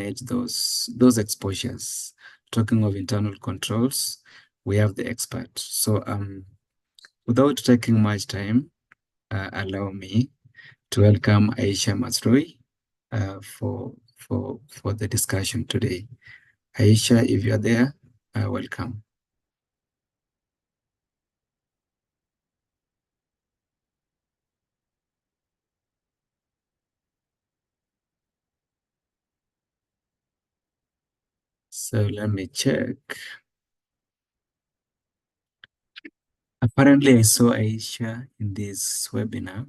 manage those exposures. Talking of internal controls, we have the expert. So without taking much time, allow me to welcome Aisha Masrui for the discussion today. Aisha, if you're there, welcome. So let me check. Apparently, I saw Aisha in this webinar.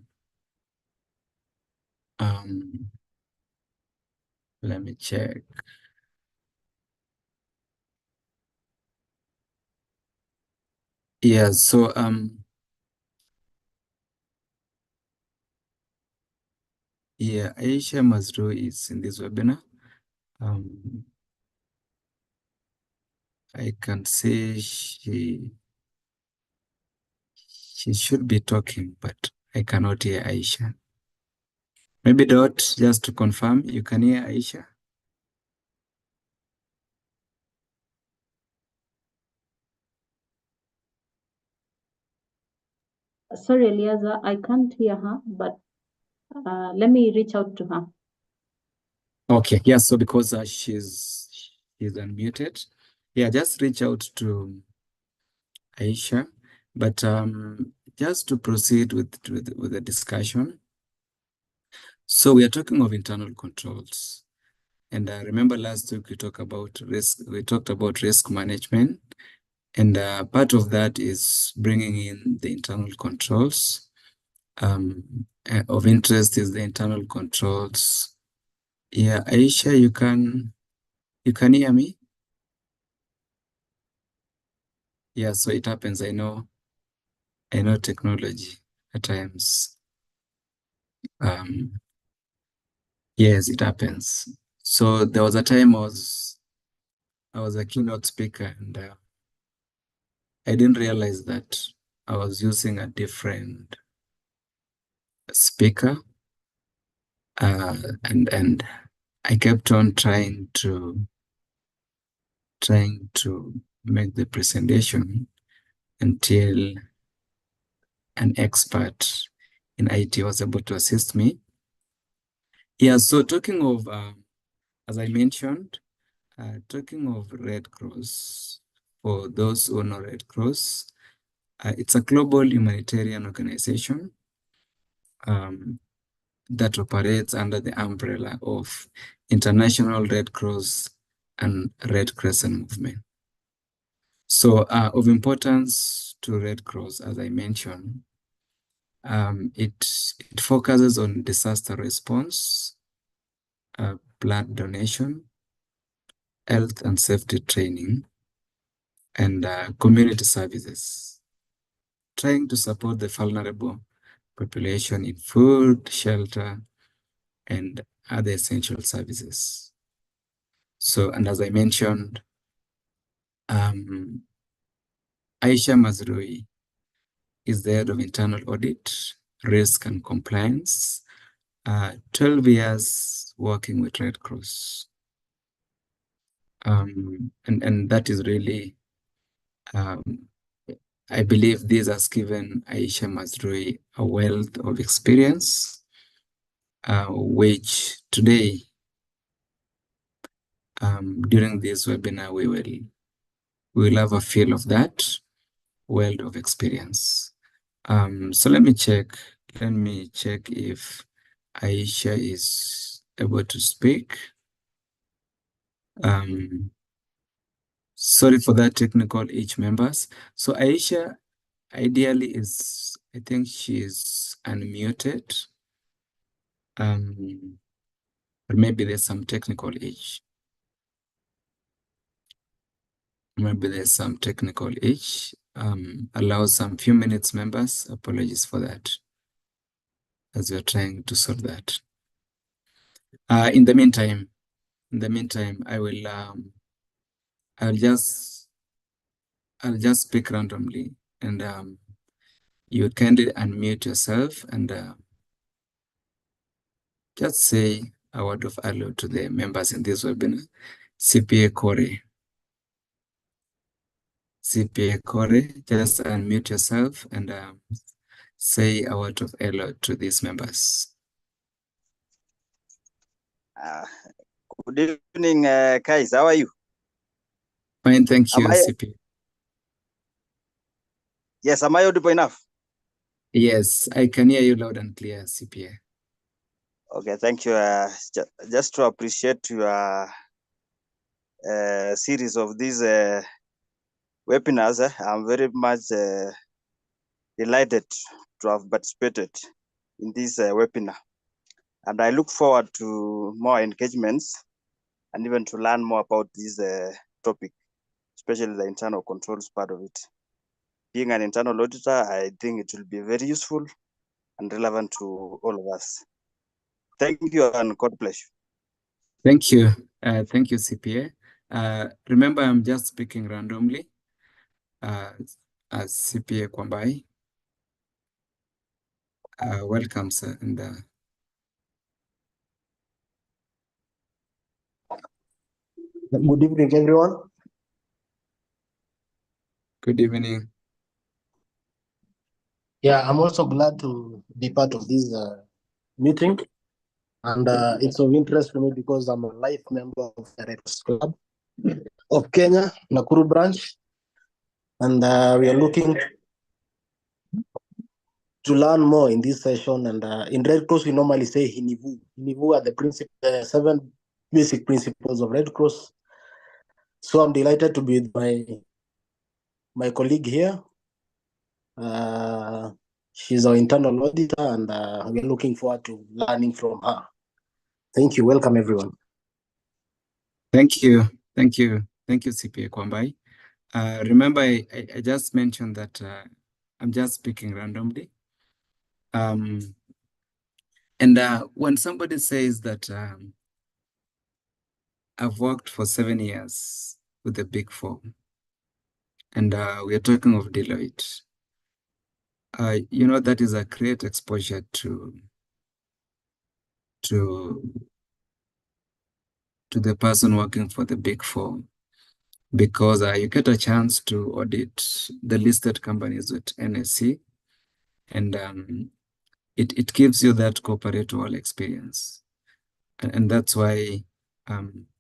Let me check. Yeah, so yeah, Aisha Masrui is in this webinar. I can say she should be talking, but I cannot hear Aisha. Maybe Dot, just to confirm, you can hear Aisha? Sorry, Eliaza, I can't hear her, but let me reach out to her. Okay, yeah, so because she's unmuted, yeah, just reach out to Aisha. But just to proceed with the discussion, so we are talking of internal controls. And I remember last week we talked about risk. We talked about risk management, and part of that is bringing in the internal controls. Of interest is the internal controls. Yeah, Aisha, you can hear me? Yeah, so it happens. I know technology at times. Yes, it happens. So there was a time I was a keynote speaker, and I didn't realize that I was using a different speaker, and I kept on trying to make the presentation until an expert in IT was able to assist me. Yeah, so talking of, as I mentioned, talking of Red Cross, for those who know Red Cross, it's a global humanitarian organization that operates under the umbrella of International Red Cross and Red Crescent movement. So of importance to Red Cross, as I mentioned, it focuses on disaster response, blood donation, health and safety training, and community services, trying to support the vulnerable population in food, shelter, and other essential services. So, and as I mentioned, Aisha Mazrui is the head of internal audit, risk and compliance, 12 years working with Red Cross. And that is really, I believe this has given Aisha Mazrui a wealth of experience, which today, during this webinar, we will have a feel of that wealth of experience. So let me check if Aisha is able to speak. Sorry for that technical itch, members. So Aisha ideally is, I think she's unmuted. Or maybe there's some technical itch. Maybe there's some technical itch. Allow some few minutes, members. Apologies for that, as we're trying to solve that. In the meantime, I will I'll just speak randomly, and you kindly unmute yourself and just say a word of hello to the members in this webinar. CPA Corey. CPA Corey, just unmute yourself and say a word of hello to these members. Good evening, guys. How are you? Fine, thank you, CPA. Yes, am I audible enough? Yes, I can hear you loud and clear, CPA. Okay, thank you. Just to appreciate your series of these webinars, I'm very much delighted to have participated in this webinar. And I look forward to more engagements and even to learn more about this topic, especially the internal controls part of it. Being an internal auditor, I think it will be very useful and relevant to all of us. Thank you and God bless you. Thank you. Thank you, CPA. Remember, I'm just speaking randomly as CPA Kwambai. Welcome, sir. And good evening, everyone. Good evening. Yeah, I'm also glad to be part of this meeting. And it's of interest to me because I'm a life member of the Red Cross Club of Kenya, Nakuru branch. And we are looking to learn more in this session. And in Red Cross, we normally say Hinivu. Hinivu are the 7 basic principles of Red Cross. So I'm delighted to be with my colleague here. She's our internal auditor, and we're looking forward to learning from her. Thank you. Welcome, everyone. Thank you. Thank you. Thank you, CPA Kwambai. Remember, I just mentioned that I'm just speaking randomly. And when somebody says that I've worked for 7 years with the Big Four, and we are talking of Deloitte, you know, that is a great exposure to the person working for the Big Four, because you get a chance to audit the listed companies with NSC, and it gives you that corporate world experience. And that's why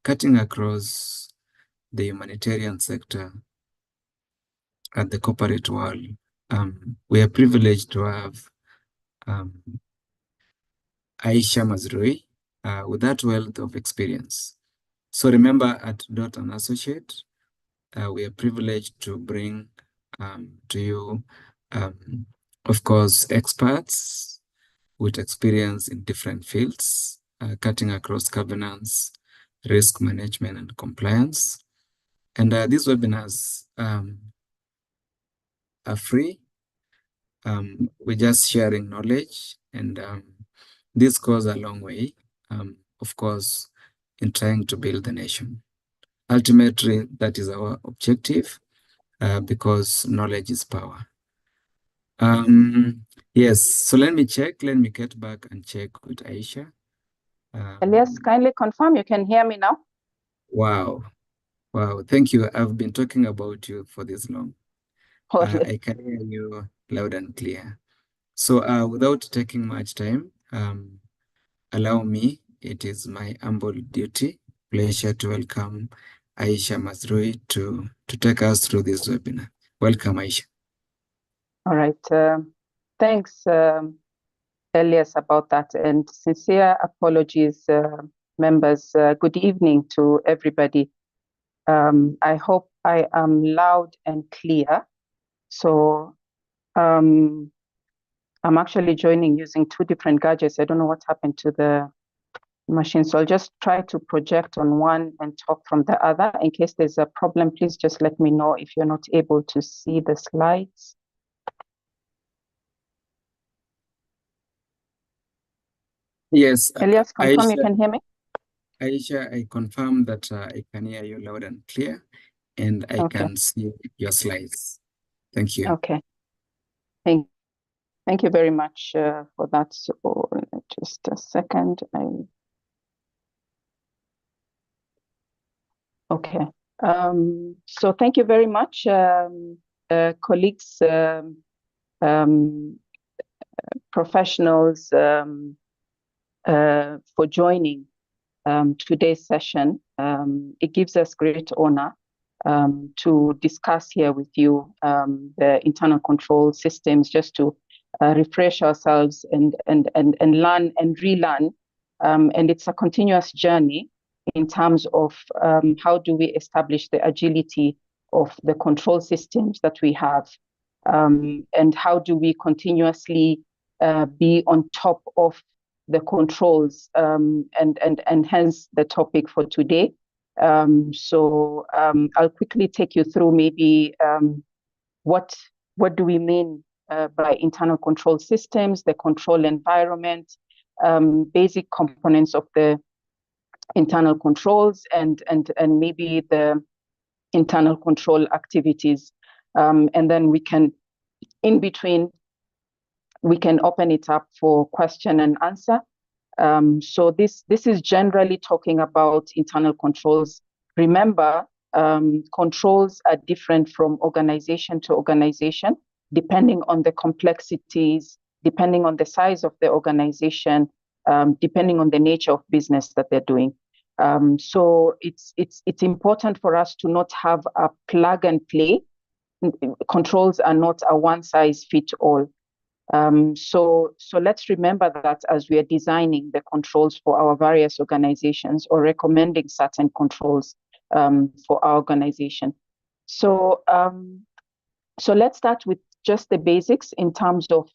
cutting across the humanitarian sector at the corporate world, we are privileged to have Aisha Mazrui with that wealth of experience. So remember, at Dorte&Associates, we are privileged to bring to you, of course, experts with experience in different fields, cutting across governance, risk management, and compliance. And these webinars are free. We're just sharing knowledge, and this goes a long way, of course, in trying to build the nation. Ultimately, that is our objective, because knowledge is power. Yes, so let me get back and check with Aisha. Elias, kindly confirm you can hear me now. Wow, thank you. I've been talking about you for this long. I can hear you loud and clear. So without taking much time, allow me, it is my humble duty, pleasure to welcome Aisha Mazrui to take us through this webinar. Welcome, Aisha. All right. Thanks, Elias, about that. And sincere apologies, members. Good evening to everybody. I hope I am loud and clear. So I'm actually joining using 2 different gadgets. I don't know what happened to the machine. So I'll just try to project on one and talk from the other. In case there's a problem, please just let me know if you're not able to see the slides. Yes. Elias, confirm Aisha, you can hear me? Aisha, I confirm that I can hear you loud and clear, and I can see your slides. Thank you. Okay. Thank you very much for that. So just a second. Okay. So thank you very much, colleagues, professionals, for joining today's session. It gives us great honor to discuss here with you the internal control systems, just to refresh ourselves and learn and relearn. And it's a continuous journey in terms of how do we establish the agility of the control systems that we have, and how do we continuously be on top of the controls, and hence the topic for today. So I'll quickly take you through maybe what do we mean by internal control systems, the control environment, basic components of the internal controls, and maybe the internal control activities, and then we can, in between, we can open it up for question and answer. So this is generally talking about internal controls. Remember, controls are different from organization to organization, depending on the complexities, depending on the size of the organization, depending on the nature of business that they're doing. So it's important for us to not have a plug and play. Controls are not a one size fits all. So let's remember that as we are designing the controls for our various organizations, or recommending certain controls for our organization. So let's start with just the basics in terms of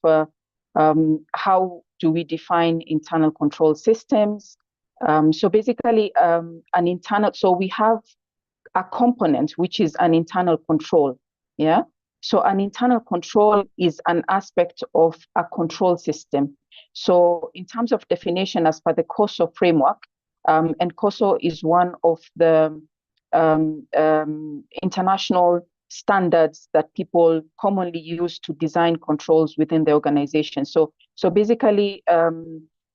how do we define internal control systems. So basically, so we have a component which is an internal control. Yeah. So an internal control is an aspect of a control system. So in terms of definition, as per the COSO framework, and COSO is one of the international standards that people commonly use to design controls within the organization. So basically,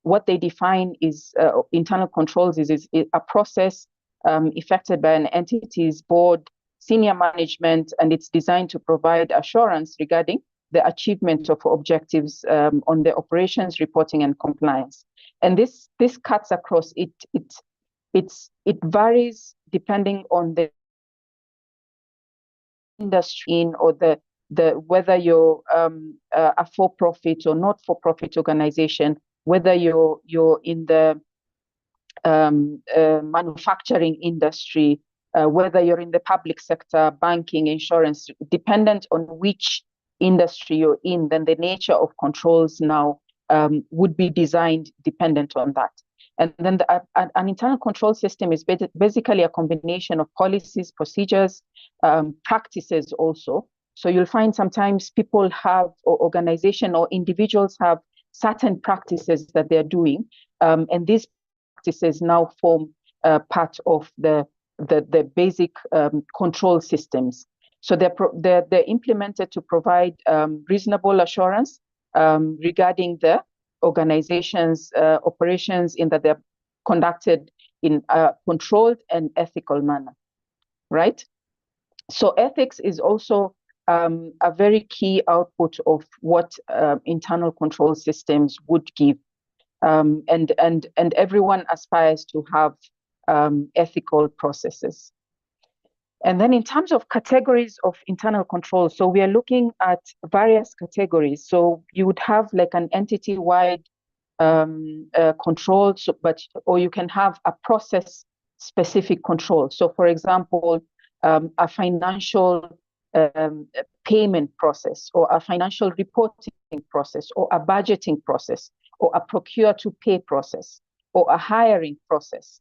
what they define is internal controls is a process effected by an entity's board, senior management, and it's designed to provide assurance regarding the achievement of objectives on the operations, reporting, and compliance. And this cuts across it. It varies depending on the industry in, or the whether you're a for-profit or not for-profit organization, whether you're in the manufacturing industry, whether you're in the public sector, banking, insurance, dependent on which industry you're in, then the nature of controls now would be designed dependent on that. And then an internal control system is basically a combination of policies, procedures, practices also. So you'll find sometimes people have, or organization or individuals have, certain practices that they're doing, and these practices now form part of the basic control systems. So they're implemented to provide reasonable assurance regarding the organization's operations, in that they're conducted in a controlled and ethical manner, right? So ethics is also a very key output of what internal control systems would give. And everyone aspires to have ethical processes. And then in terms of categories of internal control, so we are looking at various categories. So you would have like an entity-wide control, or you can have a process-specific control. So for example, a financial payment process, or a financial reporting process, or a budgeting process, or a procure-to-pay process, or a hiring process.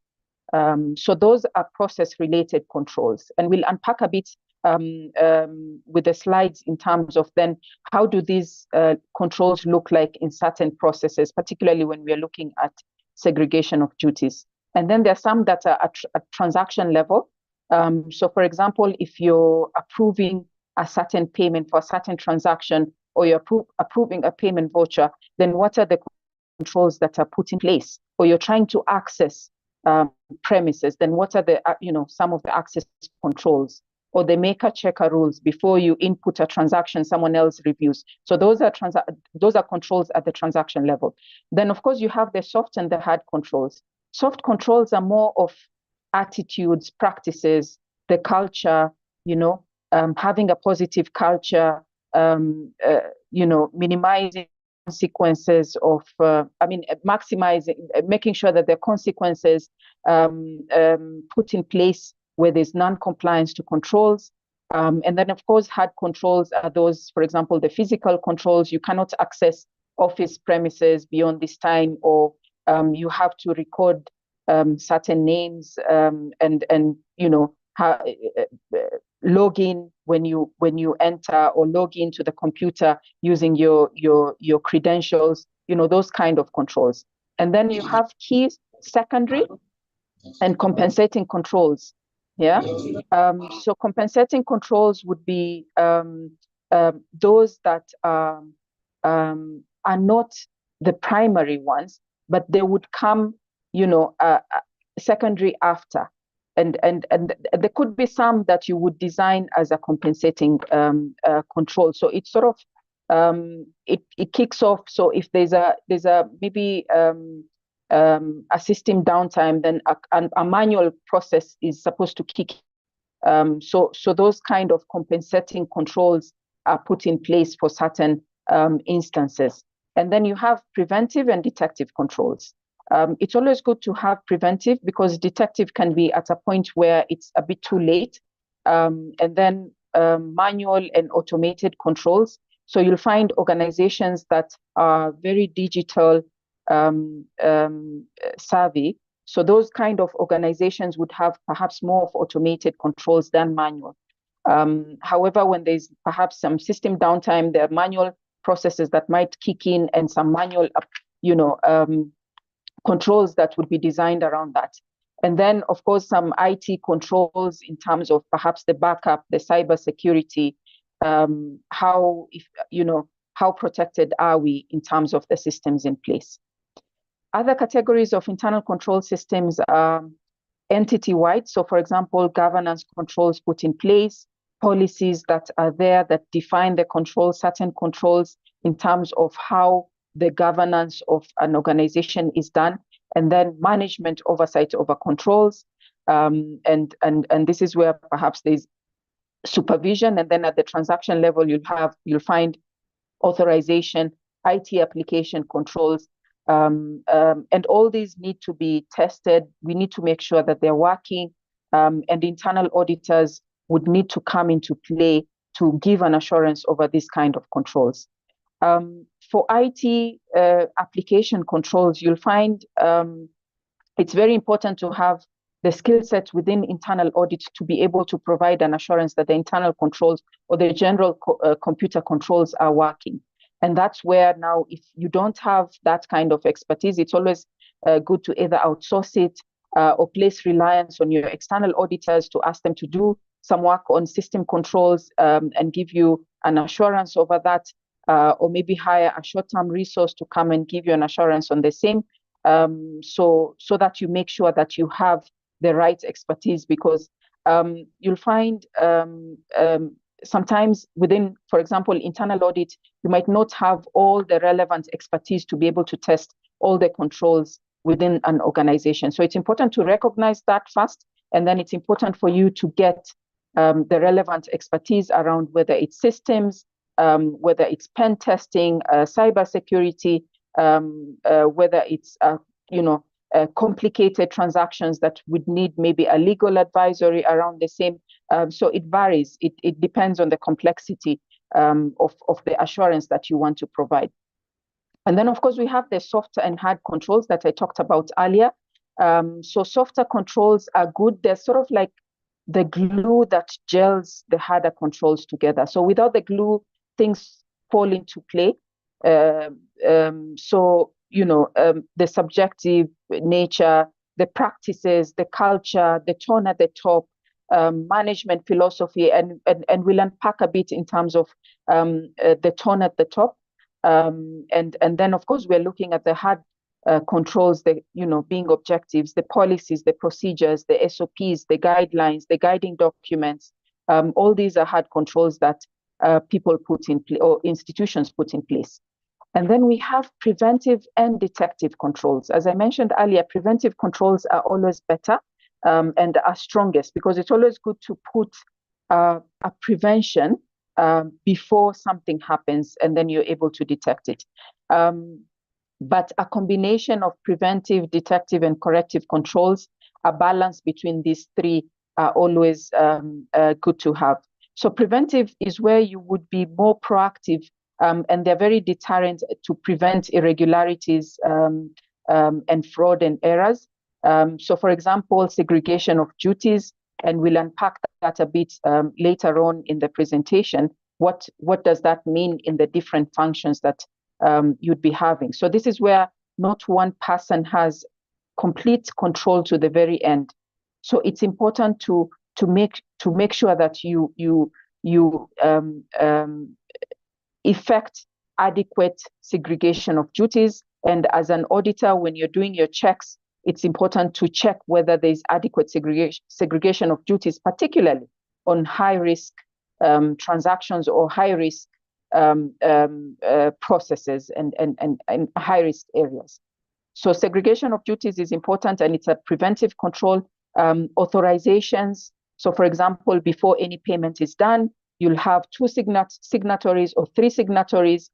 So those are process-related controls, and we'll unpack a bit with the slides in terms of then how do these controls look like in certain processes, particularly when we are looking at segregation of duties. And then there are some that are at transaction level. So for example, if you're approving a certain payment for a certain transaction, or you're approving a payment voucher, then what are the controls that are put in place? Or you're trying to access premises, then what are the some of the access controls or the maker checker rules before you input a transaction, someone else reviews. So those are controls at the transaction level. Then of course you have the soft and the hard controls. Soft controls are more of attitudes, practices, the culture, having a positive culture, minimizing consequences of, maximizing, making sure that the consequences put in place where there's non-compliance to controls. And then, of course, hard controls are those, for example, the physical controls. You cannot access office premises beyond this time, or you have to record certain names and log in when you enter, or log into the computer using your credentials, those kind of controls. And then you have key, secondary, and compensating controls. Yeah. So compensating controls would be those that are not the primary ones, but they would come, secondary after. And there could be some that you would design as a compensating control. So it's sort of it kicks off. So if there's a maybe a system downtime, then a manual process is supposed to kick. So those kind of compensating controls are put in place for certain instances. And then you have preventive and detective controls. It's always good to have preventive, because detective can be at a point where it's a bit too late. And then manual and automated controls. So you'll find organizations that are very digital savvy. So those kind of organizations would have perhaps more of automated controls than manual. However, when there's perhaps some system downtime, there are manual processes that might kick in, and some manual, controls that would be designed around that. And then, of course, some IT controls in terms of perhaps the backup, the cyber security, how protected are we in terms of the systems in place. Other categories of internal control systems are entity-wide. So, for example, governance controls put in place, policies that are there that define the controls, certain controls in terms of how the governance of an organization is done, and then management oversight over controls. And this is where perhaps there's supervision, and then at the transaction level, you'll find authorization, IT application controls, and all these need to be tested. We need to make sure that they're working, and internal auditors would need to come into play to give an assurance over this kind of controls. For IT application controls, you'll find it's very important to have the skill set within internal audit to be able to provide an assurance that the internal controls or the general computer controls are working. And that's where now, if you don't have that kind of expertise, it's always good to either outsource it or place reliance on your external auditors to ask them to do some work on system controls and give you an assurance over that, or maybe hire a short-term resource to come and give you an assurance on the same, so that you make sure that you have the right expertise, because you'll find sometimes within, for example, internal audit, you might not have all the relevant expertise to be able to test all the controls within an organization. So it's important to recognize that first, and then it's important for you to get the relevant expertise around whether it's systems, whether it's pen testing, cybersecurity, whether it's complicated transactions that would need maybe a legal advisory around the same. So it varies. It depends on the complexity of the assurance that you want to provide. And then, of course, we have the soft and hard controls that I talked about earlier. So softer controls are good. They're sort of like the glue that gels the harder controls together. So without the glue, things fall into play. So, the subjective nature, the practices, the culture, the tone at the top, management philosophy, and we'll unpack a bit in terms of the tone at the top. And then, of course, we're looking at the hard controls, the being objectives, the policies, the procedures, the SOPs, the guidelines, the guiding documents. All these are hard controls that people put in place or institutions put in place. And then we have preventive and detective controls. As I mentioned earlier, preventive controls are always better and are strongest, because it's always good to put a prevention before something happens, and then you're able to detect it. But a combination of preventive, detective, and corrective controls, a balance between these three are always good to have. So preventive is where you would be more proactive, and they're very deterrent to prevent irregularities and fraud and errors. So for example, segregation of duties, and we'll unpack that a bit later on in the presentation. What does that mean in the different functions that you'd be having? So this is where not one person has complete control to the very end. So it's important to make sure that you effect adequate segregation of duties. And as an auditor, when you're doing your checks, it's important to check whether there's adequate segregation of duties, particularly on high risk transactions or high risk processes and high risk areas. So segregation of duties is important, and it's a preventive control. Authorizations. So for example, before any payment is done, you'll have two signatories or three signatories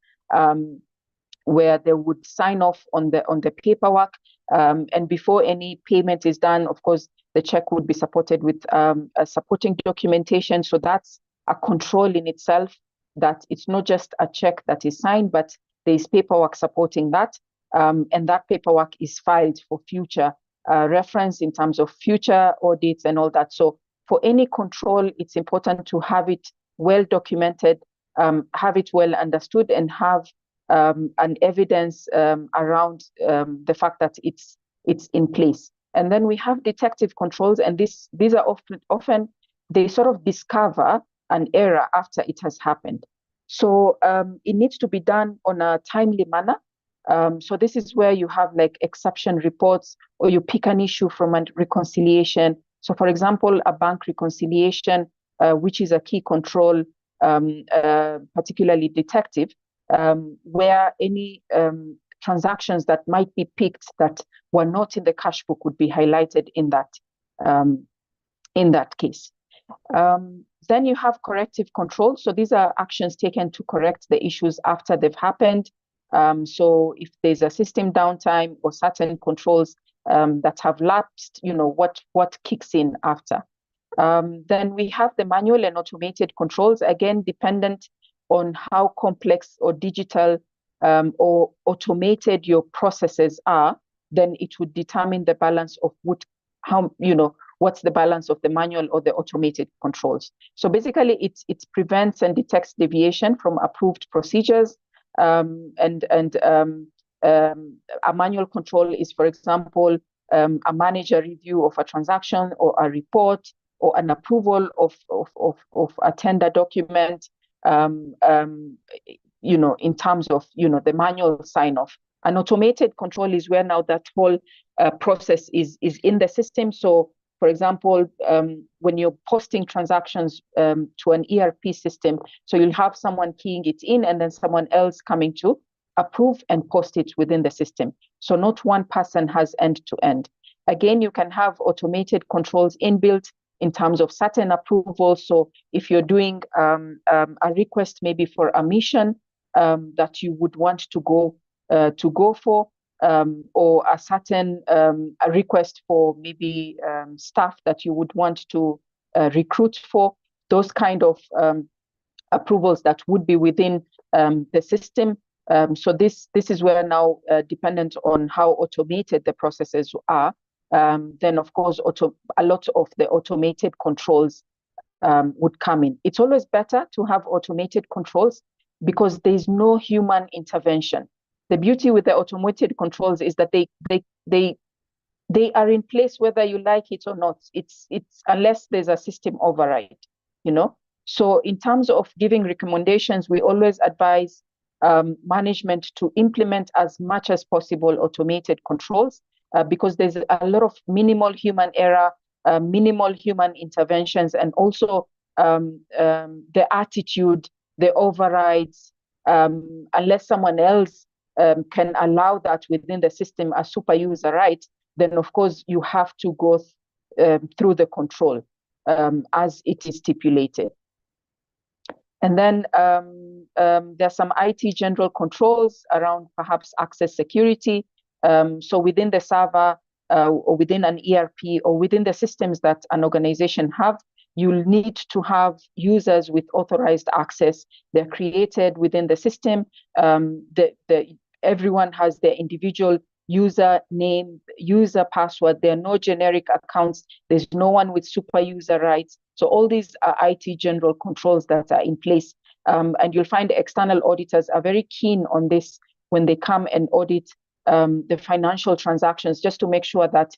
where they would sign off on the paperwork. And before any payment is done, of course, the check would be supported with a supporting documentation. So that's a control in itself, that it's not just a check that is signed, but there's paperwork supporting that. And that paperwork is filed for future reference in terms of future audits and all that. So for any control, it's important to have it well documented, have it well understood, and have an evidence around the fact that it's in place. And then we have detective controls, and these are often they sort of discover an error after it has happened. So it needs to be done on a timely manner. So this is where you have like exception reports, or you pick an issue from a reconciliation. So for example, a bank reconciliation, which is a key control, particularly detective, where any transactions that might be picked that were not in the cash book would be highlighted in that case. Then you have corrective control. So these are actions taken to correct the issues after they've happened. So if there's a system downtime or certain controls that have lapsed, what kicks in after. Then we have the manual and automated controls, again, dependent on how complex or digital or automated your processes are, then it would determine the balance of what's the balance of the manual or the automated controls. So basically, it prevents and detects deviation from approved procedures. And a manual control is, for example, a manager review of a transaction or a report or an approval of a tender document, in terms of, the manual sign-off. An automated control is where now that whole process is in the system. So, for example, when you're posting transactions to an ERP system, so you'll have someone keying it in and then someone else coming to approve and post it within the system. So not one person has end-to-end. Again, you can have automated controls inbuilt in terms of certain approvals. So if you're doing a request maybe for a mission that you would want to go for, or a certain a request for maybe staff that you would want to recruit for, those kind of approvals that would be within the system. So this is where now, dependent on how automated the processes are, then of course a lot of the automated controls would come in. It's always better to have automated controls because there's no human intervention. The beauty with the automated controls is that they are in place whether you like it or not. It's unless there's a system override, So in terms of giving recommendations, we always advise management to implement as much as possible automated controls, because there's a lot of minimal human error, minimal human interventions, and also the attitude, the overrides, unless someone else can allow that within the system as super user right, then of course you have to go through the control as it is stipulated. And then there's some IT general controls around perhaps access security. So within the server or within an ERP or within the systems that an organization have, you'll need to have users with authorized access. They're created within the system. Everyone has their individual user name, user password. There are no generic accounts. There's no one with super user rights. So all these are IT general controls that are in place. And you'll find external auditors are very keen on this when they come and audit the financial transactions, just to make sure that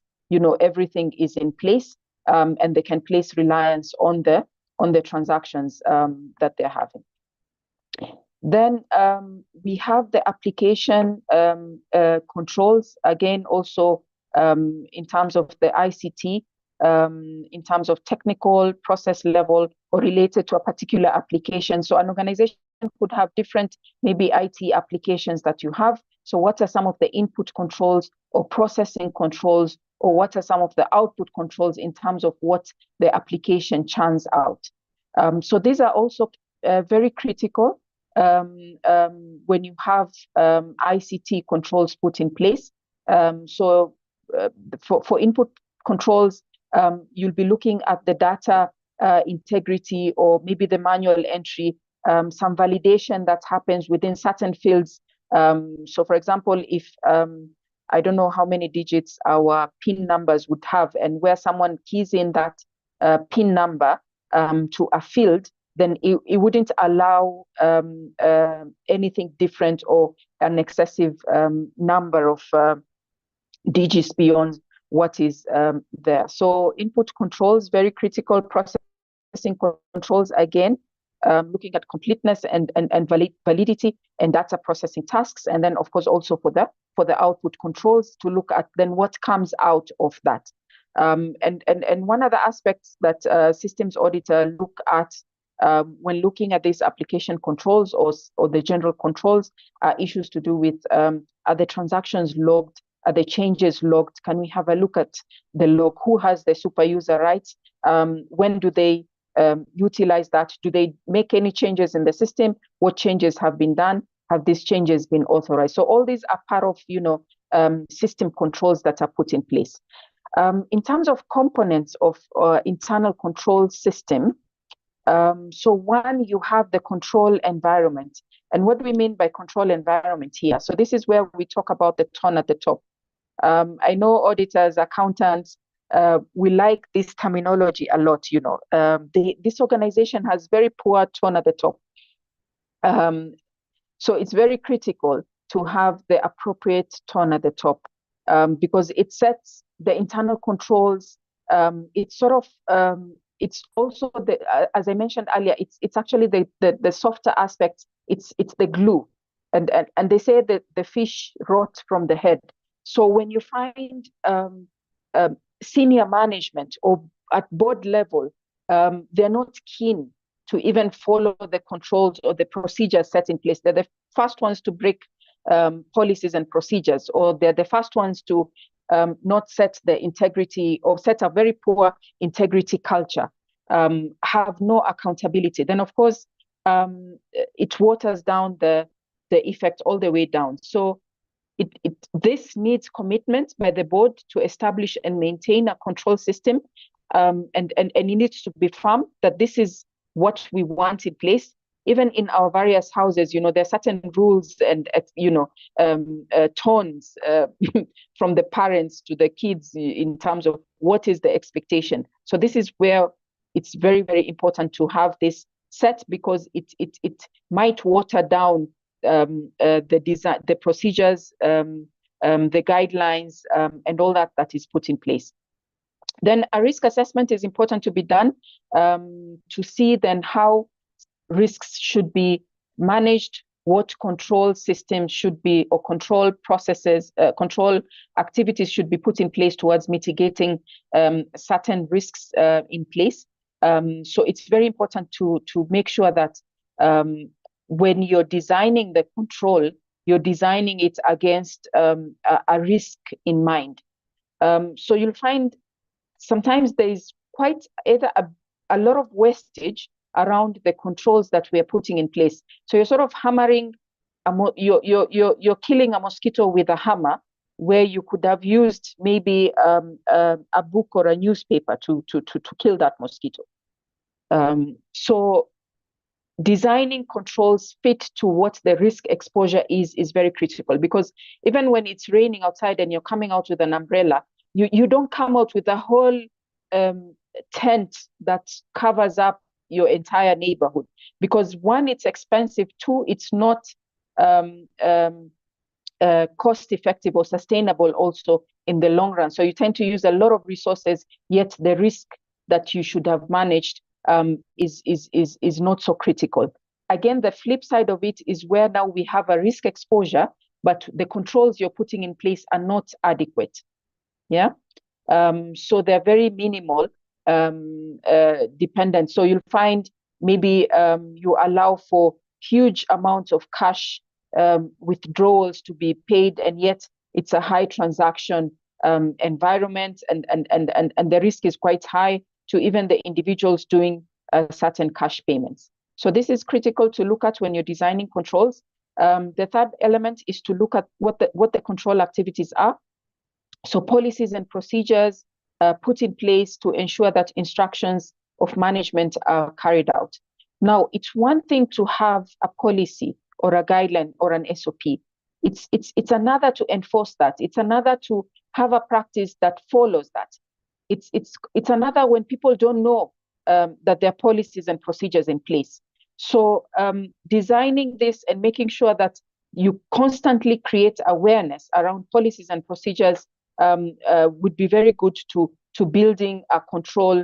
everything is in place, and they can place reliance on the transactions that they're having. Then we have the application controls, again, also in terms of the ICT, in terms of technical process level or related to a particular application. So an organization could have different, maybe IT applications that you have. So what are some of the input controls or processing controls, or what are some of the output controls in terms of what the application churns out? So these are also very critical when you have ICT controls put in place. So for input controls, you'll be looking at the data integrity, or maybe the manual entry, some validation that happens within certain fields. So for example, if I don't know how many digits our PIN numbers would have, and where someone keys in that PIN number to a field, then it wouldn't allow anything different or an excessive number of digits beyond what is there. So input controls, very critical. Processing controls, again, looking at completeness and validity and data processing tasks. And then, of course, also for the output controls, to look at then what comes out of that. And one of the aspects that systems auditor look at when looking at these application controls or the general controls are issues to do with are the transactions logged, are the changes logged? Can we have a look at the log? Who has the super user rights? When do they utilize that? Do they make any changes in the system? What changes have been done? Have these changes been authorized? So all these are part of system controls that are put in place. In terms of components of internal control system, so one, you have the control environment. And what do we mean by control environment here? So this is where we talk about the tone at the top. I know auditors, accountants, we like this terminology a lot. This organization has very poor tone at the top. So it's very critical to have the appropriate tone at the top, because it sets the internal controls. It's sort of it's also as I mentioned earlier, it's actually the softer aspects. It's the glue, and they say that the fish rot from the head. So when you find senior management or at board level, they're not keen to even follow the controls or the procedures set in place. They're the first ones to break policies and procedures, or they're the first ones to not set the integrity, or set a very poor integrity culture, have no accountability. Then, of course, it waters down the effect all the way down. So this needs commitment by the board to establish and maintain a control system, and it needs to be firm that this is what we want in place. Even in our various houses, there are certain rules and tones from the parents to the kids in terms of what is the expectation. So this is where it's very, very important to have this set, because it might water down the design, the procedures, the guidelines, and all that is put in place. Then a risk assessment is important to be done to see then how risks should be managed, what control systems should be, or control processes, control activities should be put in place towards mitigating certain risks in place. So it's very important to make sure that when you're designing the control, you're designing it against a risk in mind. So you'll find sometimes there is quite either a lot of wastage around the controls that we are putting in place. So you're sort of hammering, you're killing a mosquito with a hammer, where you could have used maybe a book or a newspaper to kill that mosquito. So designing controls fit to what the risk exposure is very critical, because even when it's raining outside and you're coming out with an umbrella, you don't come out with a whole tent that covers up your entire neighborhood, because one, it's expensive, two, it's not cost effective or sustainable also in the long run. So you tend to use a lot of resources, yet the risk that you should have managed is not so critical. Again, the flip side of it is where now we have a risk exposure, but the controls you're putting in place are not adequate. Yeah. So they're very minimal, dependent. So you'll find maybe you allow for huge amounts of cash withdrawals to be paid, and yet it's a high transaction environment, and the risk is quite high to even the individuals doing certain cash payments. So this is critical to look at when you're designing controls. The third element is to look at what the control activities are. So policies and procedures put in place to ensure that instructions of management are carried out. Now, it's one thing to have a policy or a guideline or an SOP. It's another to enforce that. It's another to have a practice that follows that. It's another when people don't know that there are policies and procedures in place. So designing this and making sure that you constantly create awareness around policies and procedures would be very good to building a control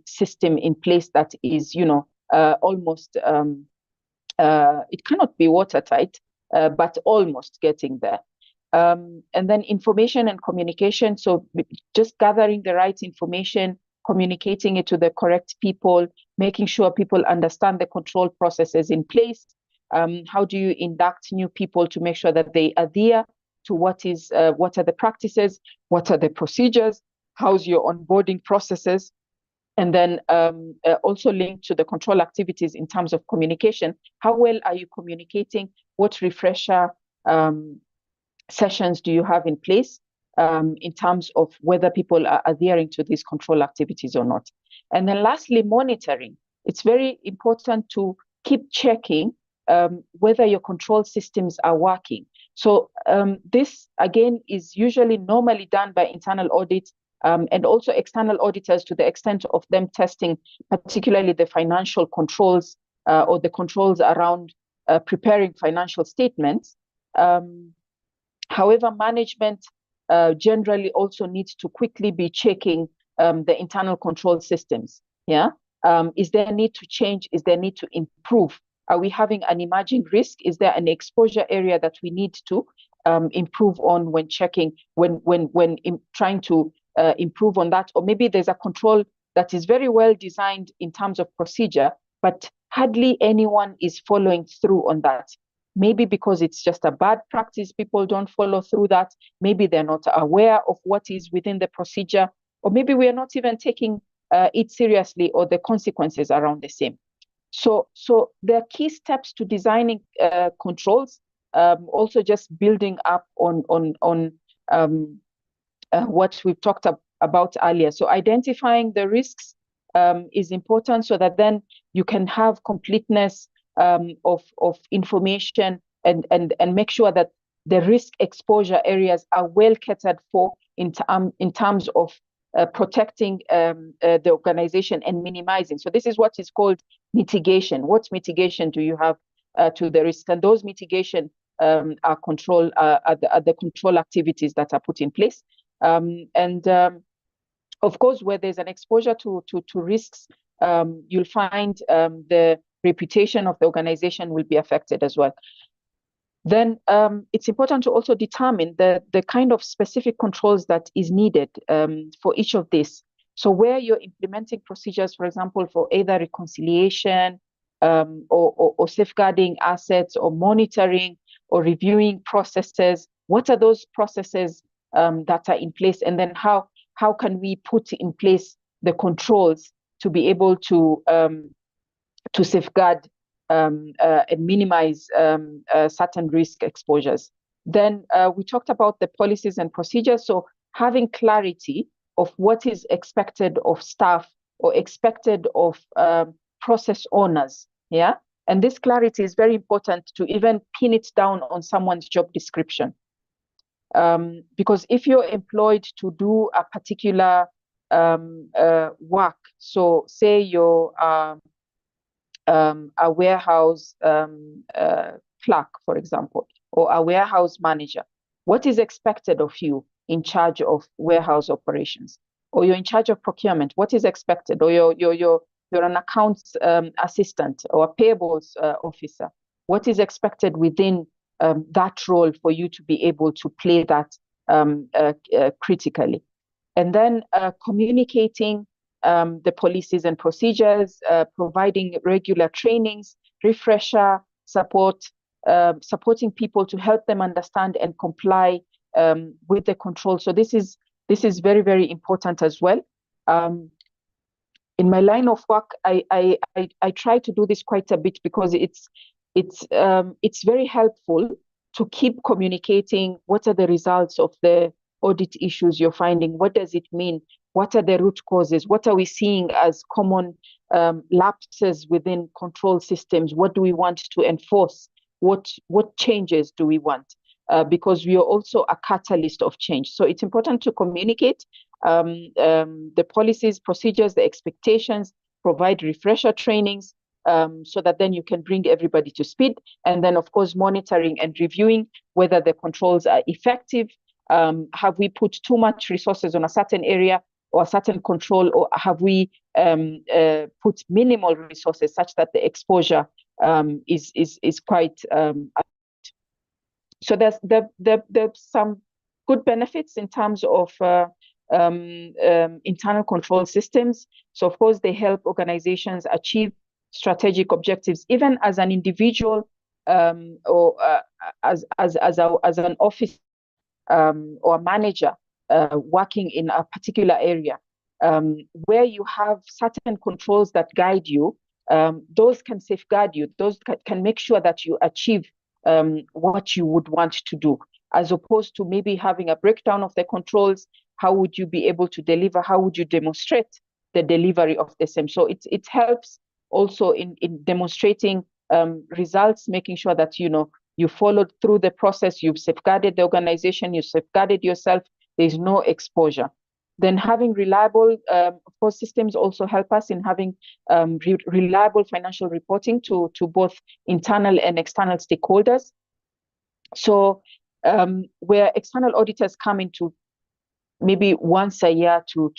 system in place that is, almost, it cannot be watertight, but almost getting there. And then information and communication. So just gathering the right information, communicating it to the correct people, making sure people understand the control processes in place. How do you induct new people to make sure that they adhere to what are the practices, what are the procedures, how's your onboarding processes, and then also linked to the control activities in terms of communication. How well are you communicating? What refresher sessions do you have in place in terms of whether people are adhering to these control activities or not? And then lastly, monitoring. It's very important to keep checking whether your control systems are working. So this, again, is usually normally done by internal audit and also external auditors, to the extent of them testing, particularly the financial controls or the controls around preparing financial statements. However, management generally also needs to quickly be checking the internal control systems. Yeah, is there a need to change? Is there a need to improve? Are we having an emerging risk? Is there an exposure area that we need to improve on when checking, when trying to improve on that? Or maybe there's a control that is very well designed in terms of procedure, but hardly anyone is following through on that. Maybe because it's just a bad practice, people don't follow through that. Maybe they're not aware of what is within the procedure, or maybe we are not even taking it seriously, or the consequences around the same. So there are key steps to designing controls. Also, just building up on what we've talked about earlier. So identifying the risks is important, so that then you can have completeness of information and make sure that the risk exposure areas are well catered for in terms of protecting the organization and minimizing. So this is what is called mitigation. What mitigation do you have to the risk? And those mitigation are the control activities that are put in place. Of course, where there's an exposure to risks, you'll find the reputation of the organization will be affected as well. Then it's important to also determine the kind of specific controls that is needed for each of these. So where you're implementing procedures, for example, for either reconciliation or safeguarding assets or monitoring or reviewing processes, what are those processes that are in place? And then how can we put in place the controls to be able to safeguard and minimize certain risk exposures? Then we talked about the policies and procedures. So having clarity of what is expected of staff or expected of process owners, yeah? And this clarity is very important to even pin it down on someone's job description. Because if you're employed to do a particular work, so say you're a warehouse clerk, for example, or a warehouse manager, what is expected of you in charge of warehouse operations? Or you're in charge of procurement, what is expected? Or you're an accounts assistant or a payables officer, what is expected within that role for you to be able to play that critically? And then communicating the policies and procedures, providing regular trainings, refresher support, supporting people to help them understand and comply with the control. So this is very, very important as well. In my line of work, I try to do this quite a bit because it's very helpful to keep communicating what are the results of the audit issues you're finding, what does it mean, what are the root causes, what are we seeing as common lapses within control systems, what do we want to enforce, what changes do we want, because we are also a catalyst of change. So it's important to communicate the policies, procedures, the expectations, provide refresher trainings, so that then you can bring everybody to speed. And then, of course, monitoring and reviewing whether the controls are effective. Have we put too much resources on a certain area or a certain control, or have we put minimal resources such that the exposure is quite so there's some good benefits in terms of internal control systems. So of course they help organizations achieve strategic objectives, even as an individual or as an office or a manager working in a particular area, where you have certain controls that guide you. Those can safeguard you. Those can make sure that you achieve what you would want to do, as opposed to maybe having a breakdown of the controls. How would you be able to deliver? How would you demonstrate the delivery of the same? So it helps also in demonstrating results, making sure that you followed through the process, you've safeguarded the organization, you've safeguarded yourself, there's no exposure. Then having reliable, of course, systems also help us in having reliable financial reporting to both internal and external stakeholders. So where external auditors come into maybe once a year to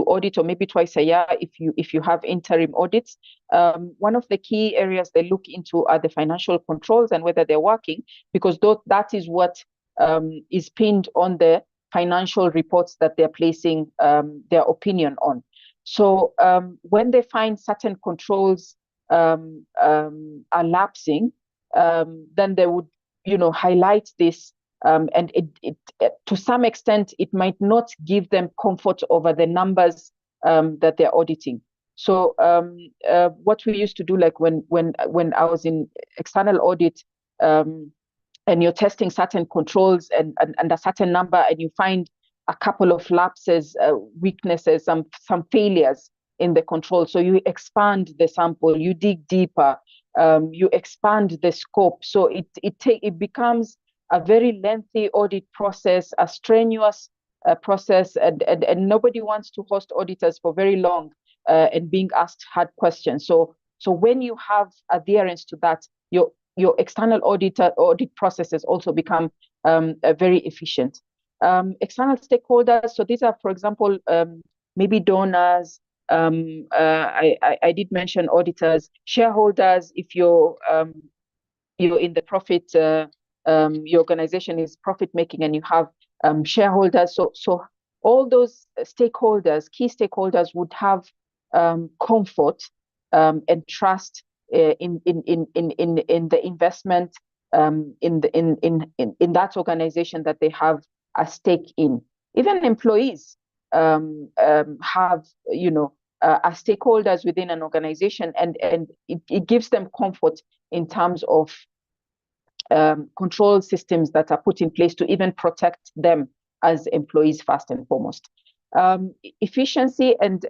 audit, or maybe twice a year if you have interim audits, one of the key areas they look into are the financial controls and whether they're working, because that is what is pinned on the financial reports that they're placing their opinion on. So when they find certain controls are lapsing, then they would highlight this. And it to some extent, it might not give them comfort over the numbers that they're auditing. So what we used to do, like when I was in external audit, and you're testing certain controls and a certain number, and you find a couple of lapses, weaknesses, some failures in the control. So you expand the sample, you dig deeper, you expand the scope. So it becomes a very lengthy audit process, a strenuous process, and nobody wants to host auditors for very long and being asked hard questions. So when you have adherence to that, your external audit processes also become very efficient. External stakeholders, so these are, for example, maybe donors, I did mention auditors, shareholders. If you're in the profit, your organization is profit making, and you have shareholders. So all those stakeholders, key stakeholders, would have comfort and trust in the investment in that organization that they have a stake in. Even employees have, as stakeholders within an organization, and it gives them comfort in terms of control systems that are put in place to even protect them as employees first and foremost. Efficiency and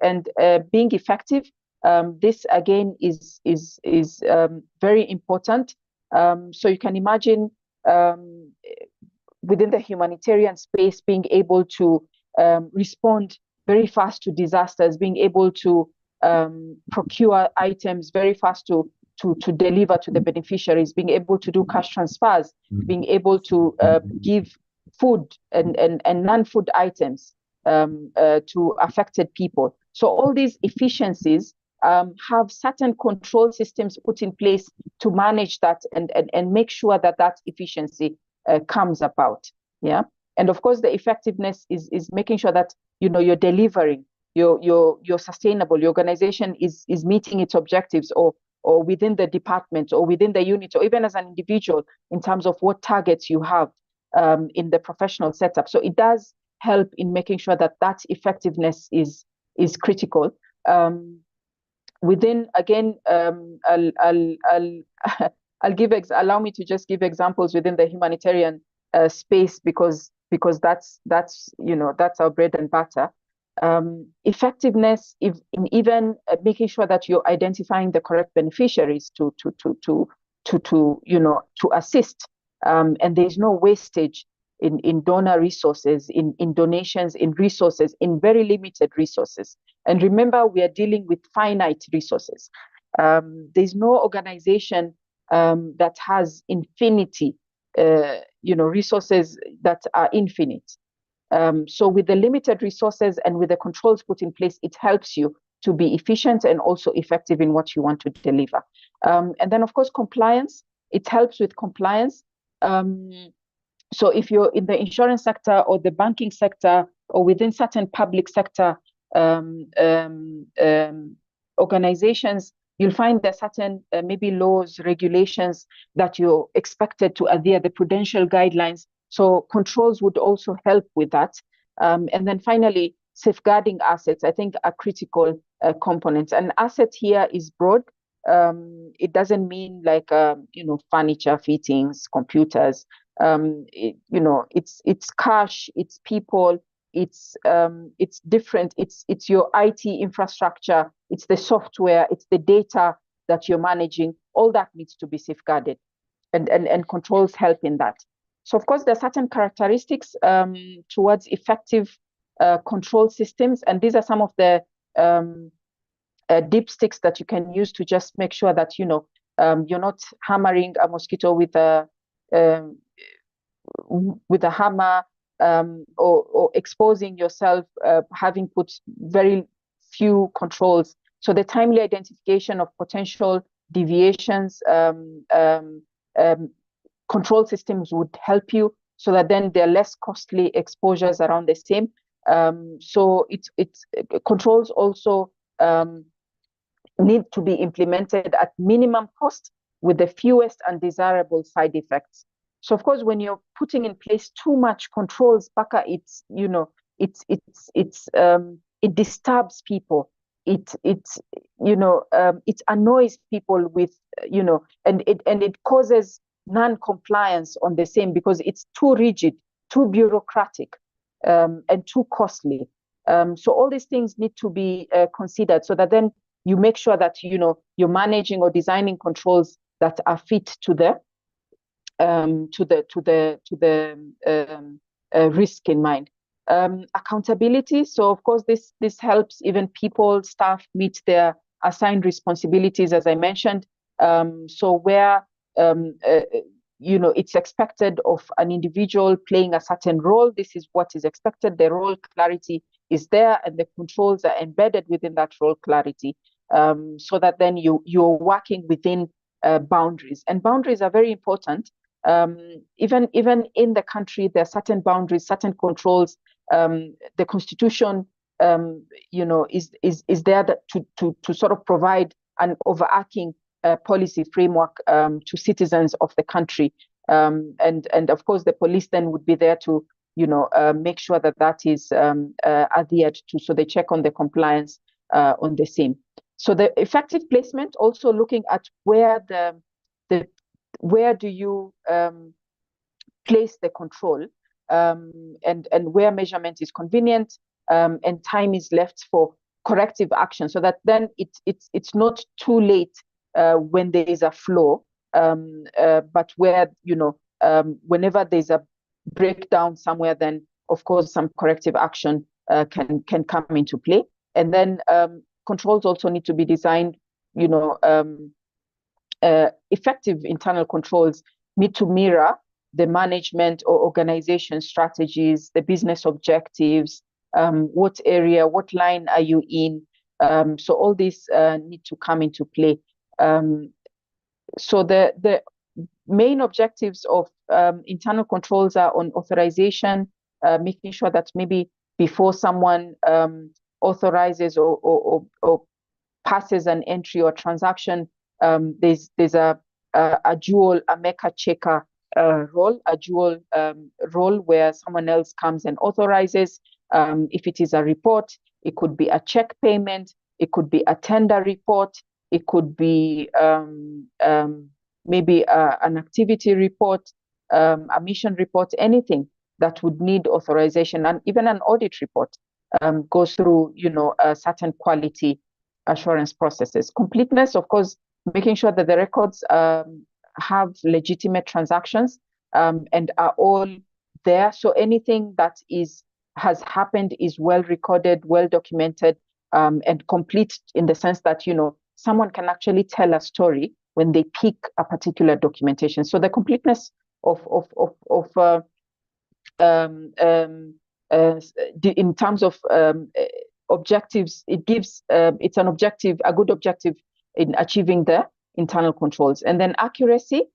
being effective. This again is very important. So you can imagine within the humanitarian space, being able to respond very fast to disasters, being able to procure items very fast to deliver to the beneficiaries, being able to do cash transfers, being able to give food and non-food items to affected people. So all these efficiencies have certain control systems put in place to manage that and make sure that efficiency comes about. Yeah. And of course, the effectiveness is making sure that you're delivering, you're sustainable, your organization is meeting its objectives, or within the department, or within the unit, or even as an individual, in terms of what targets you have in the professional setup. So it does help in making sure that effectiveness is critical. Within, again, I'll give allow me to just give examples within the humanitarian space, because that's our bread and butter. Effectiveness in even making sure that you're identifying the correct beneficiaries to assist, and there's no wastage in donor resources, in donations, in resources, in very limited resources. And remember, we are dealing with finite resources. There's no organization that has infinity, resources that are infinite. So with the limited resources and with the controls put in place, it helps you to be efficient and also effective in what you want to deliver. And then, of course, compliance. It helps with compliance. So if you're in the insurance sector or the banking sector or within certain public sector organizations, you'll find there are certain maybe laws, regulations that you're expected to adhere, the prudential guidelines. So controls would also help with that. And then finally, safeguarding assets, I think, are critical components. And asset here is broad. It doesn't mean like, furniture, fittings, computers. It's cash, it's people, it's different. It's your IT infrastructure, it's the software, it's the data that you're managing. All that needs to be safeguarded, and controls help in that. So of course, there are certain characteristics towards effective control systems, and these are some of the dipsticks that you can use to just make sure that you're not hammering a mosquito with a hammer, or exposing yourself, having put very few controls. So the timely identification of potential deviations, control systems would help you, so that then there are less costly exposures around the same. So it's controls also need to be implemented at minimum cost with the fewest undesirable side effects. So of course, when you're putting in place too much controls, Baka, it disturbs people. It annoys people with, and it causes non-compliance on the same, because it's too rigid, too bureaucratic, and too costly. So all these things need to be considered, so that then you make sure that you're managing or designing controls that are fit to the risk in mind. Accountability. So of course, this helps even people, staff meet their assigned responsibilities, as I mentioned. So where it's expected of an individual playing a certain role, this is what is expected. The role clarity is there, and the controls are embedded within that role clarity, so that then you're working within boundaries. And boundaries are very important. Even in the country, there are certain boundaries, certain controls. The Constitution, is there to sort of provide an overarching policy framework to citizens of the country, and of course the police then would be there to make sure that is adhered to. So they check on the compliance on the same. So the effective placement, also looking at where where do you place the control, and where measurement is convenient, and time is left for corrective action, so that then it's not too late when there is a flaw, but where whenever there's a breakdown somewhere, then of course some corrective action can come into play. And then controls also need to be designed, effective internal controls need to mirror the management or organization strategies, the business objectives, what area, what line are you in? So all these need to come into play. So the main objectives of internal controls are on authorization, making sure that maybe before someone authorizes or passes an entry or transaction, there's a dual, a maker checker role, a dual role where someone else comes and authorizes. If it is a report, it could be a check payment, it could be a tender report, it could be maybe an activity report, a mission report, anything that would need authorization, and even an audit report goes through, certain quality assurance processes. Completeness, of course, making sure that the records have legitimate transactions and are all there. So anything that has happened is well recorded, well documented, and complete in the sense that, someone can actually tell a story when they pick a particular documentation. So the completeness of in terms of objectives, it gives it's a good objective in achieving the internal controls. And then accuracy,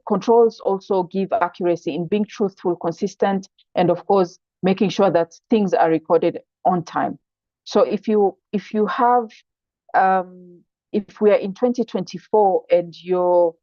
controls also give accuracy in being truthful, consistent, and of course making sure that things are recorded on time. So if you have if we are in 2024 and your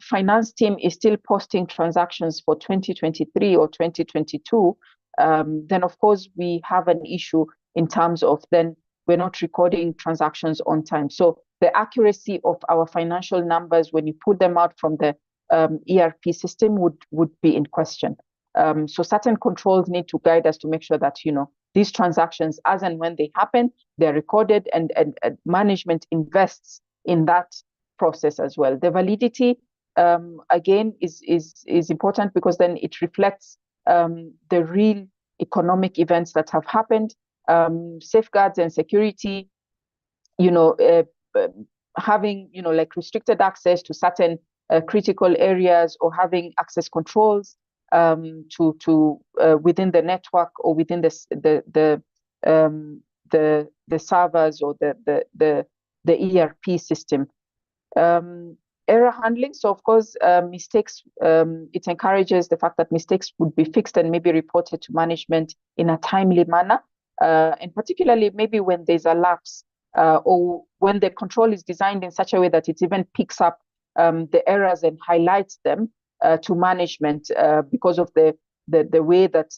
finance team is still posting transactions for 2023 or 2022, then of course we have an issue in terms of then we're not recording transactions on time. So the accuracy of our financial numbers, when you put them out from the ERP system, would be in question. So certain controls need to guide us to make sure that, these transactions, as and when they happen, they're recorded, and management invests in that process as well. The validity, again, is important, because then it reflects the real economic events that have happened. Safeguards and security, having, like restricted access to certain critical areas, or having access controls to within the network or within the servers or the ERP system. Error handling. So of course, mistakes, it encourages the fact that mistakes would be fixed and maybe reported to management in a timely manner, and particularly maybe when there's a lapse, or when the control is designed in such a way that it even picks up the errors and highlights them to management because of the way that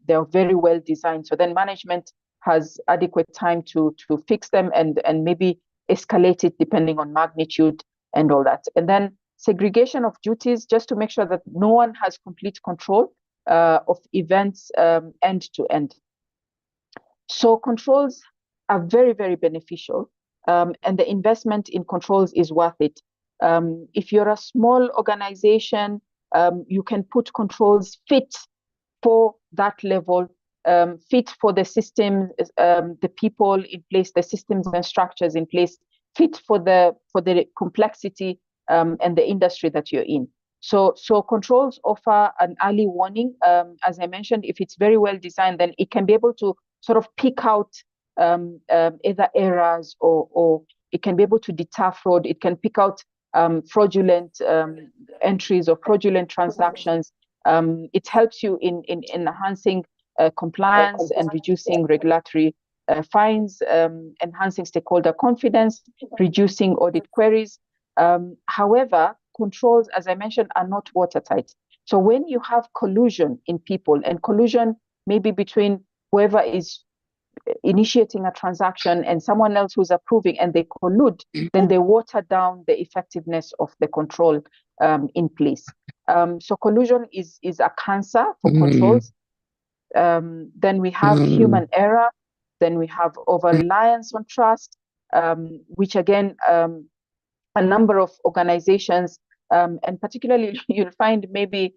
they are very well designed. So then management has adequate time to fix them and maybe escalate it depending on magnitude and all that. And then segregation of duties, just to make sure that no one has complete control of events end to end. So controls are very, very beneficial, and the investment in controls is worth it. If you're a small organization, you can put controls fit for that level, fit for the system, the people in place, the systems and structures in place, fit for the complexity and the industry that you're in. So controls offer an early warning. As I mentioned, if it's very well designed, then it can be able to sort of pick out either errors, or it can be able to deter fraud. It can pick out fraudulent entries or fraudulent transactions. It helps you in enhancing compliance and reducing regulatory fines, enhancing stakeholder confidence, reducing audit queries. However, controls, as I mentioned, are not watertight. So when you have collusion in people, and collusion maybe between whoever is initiating a transaction and someone else who's approving, and they collude, then they water down the effectiveness of the control in place. So collusion is a cancer for controls. Then we have human error. Then we have over-reliance on trust, which again, a number of organizations, and particularly you'll find maybe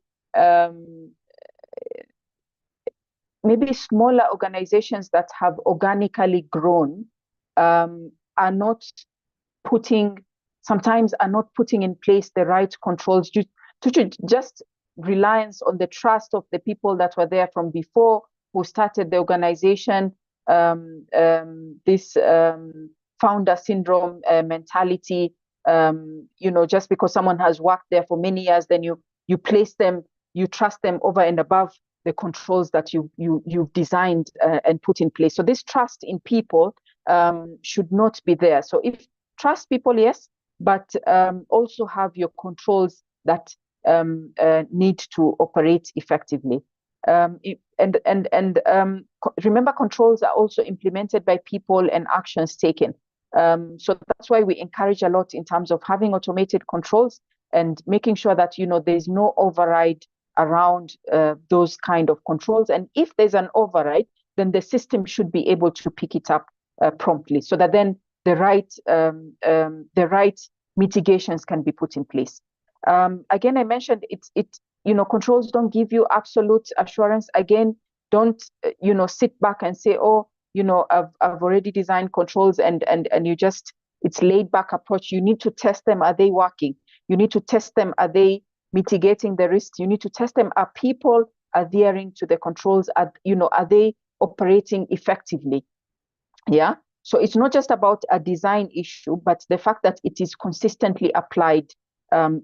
smaller organizations that have organically grown, sometimes are not putting in place the right controls due to just reliance on the trust of the people that were there from before, who started the organization. This founder syndrome mentality, just because someone has worked there for many years, then you place them, you trust them over and above the controls that you've designed and put in place. So this trust in people should not be there. So if trust people, yes, but also have your controls that need to operate effectively. Remember, controls are also implemented by people and actions taken. So that's why we encourage a lot in terms of having automated controls and making sure that there's no override around those kind of controls. And if there's an override, then the system should be able to pick it up promptly, so that then the right mitigations can be put in place. Again, I mentioned controls don't give you absolute assurance. Again, don't sit back and say, oh, I've already designed controls and you just, it's laid back approach. You need to test them. Are they working? You need to test them. Are they mitigating the risks? You need to test them. Are people adhering to the controls? Are they operating effectively? Yeah. So it's not just about a design issue, but the fact that it is consistently applied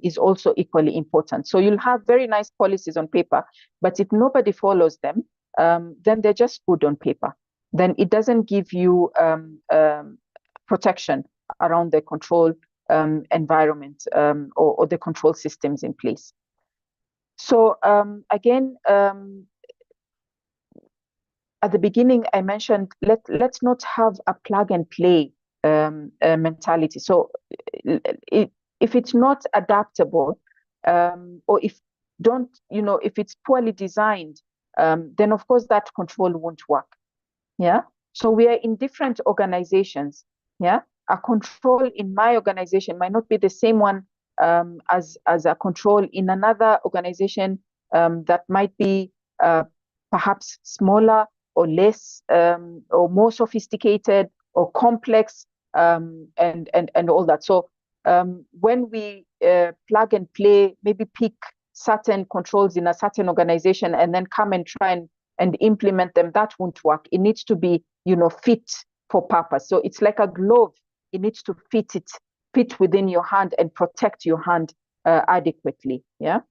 is also equally important. So you'll have very nice policies on paper, but if nobody follows them, then they're just good on paper. Then it doesn't give you protection around the control environment or the control systems in place. So again, at the beginning, I mentioned let's not have a plug and play mentality. So if it's not adaptable, or if it's poorly designed, then of course that control won't work. Yeah. So we are in different organizations. Yeah. A control in my organization might not be the same one as a control in another organization that might be perhaps smaller or less or more sophisticated or complex and all that. So when we plug and play, maybe pick certain controls in a certain organization and then come and try and implement them, that won't work. It needs to be, fit for purpose. So it's like a glove. It needs to fit within your hand and protect your hand adequately. Yeah.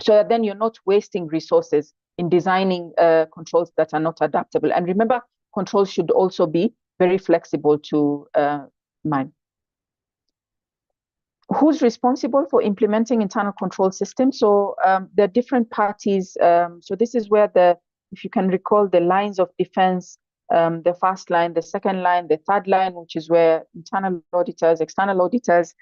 So that then you're not wasting resources in designing controls that are not adaptable. And remember, controls should also be very flexible to mine. Who's responsible for implementing internal control systems? So there are different parties. So this is where if you can recall, the lines of defense, the first line, the second line, the third line, which is where internal auditors, external auditors,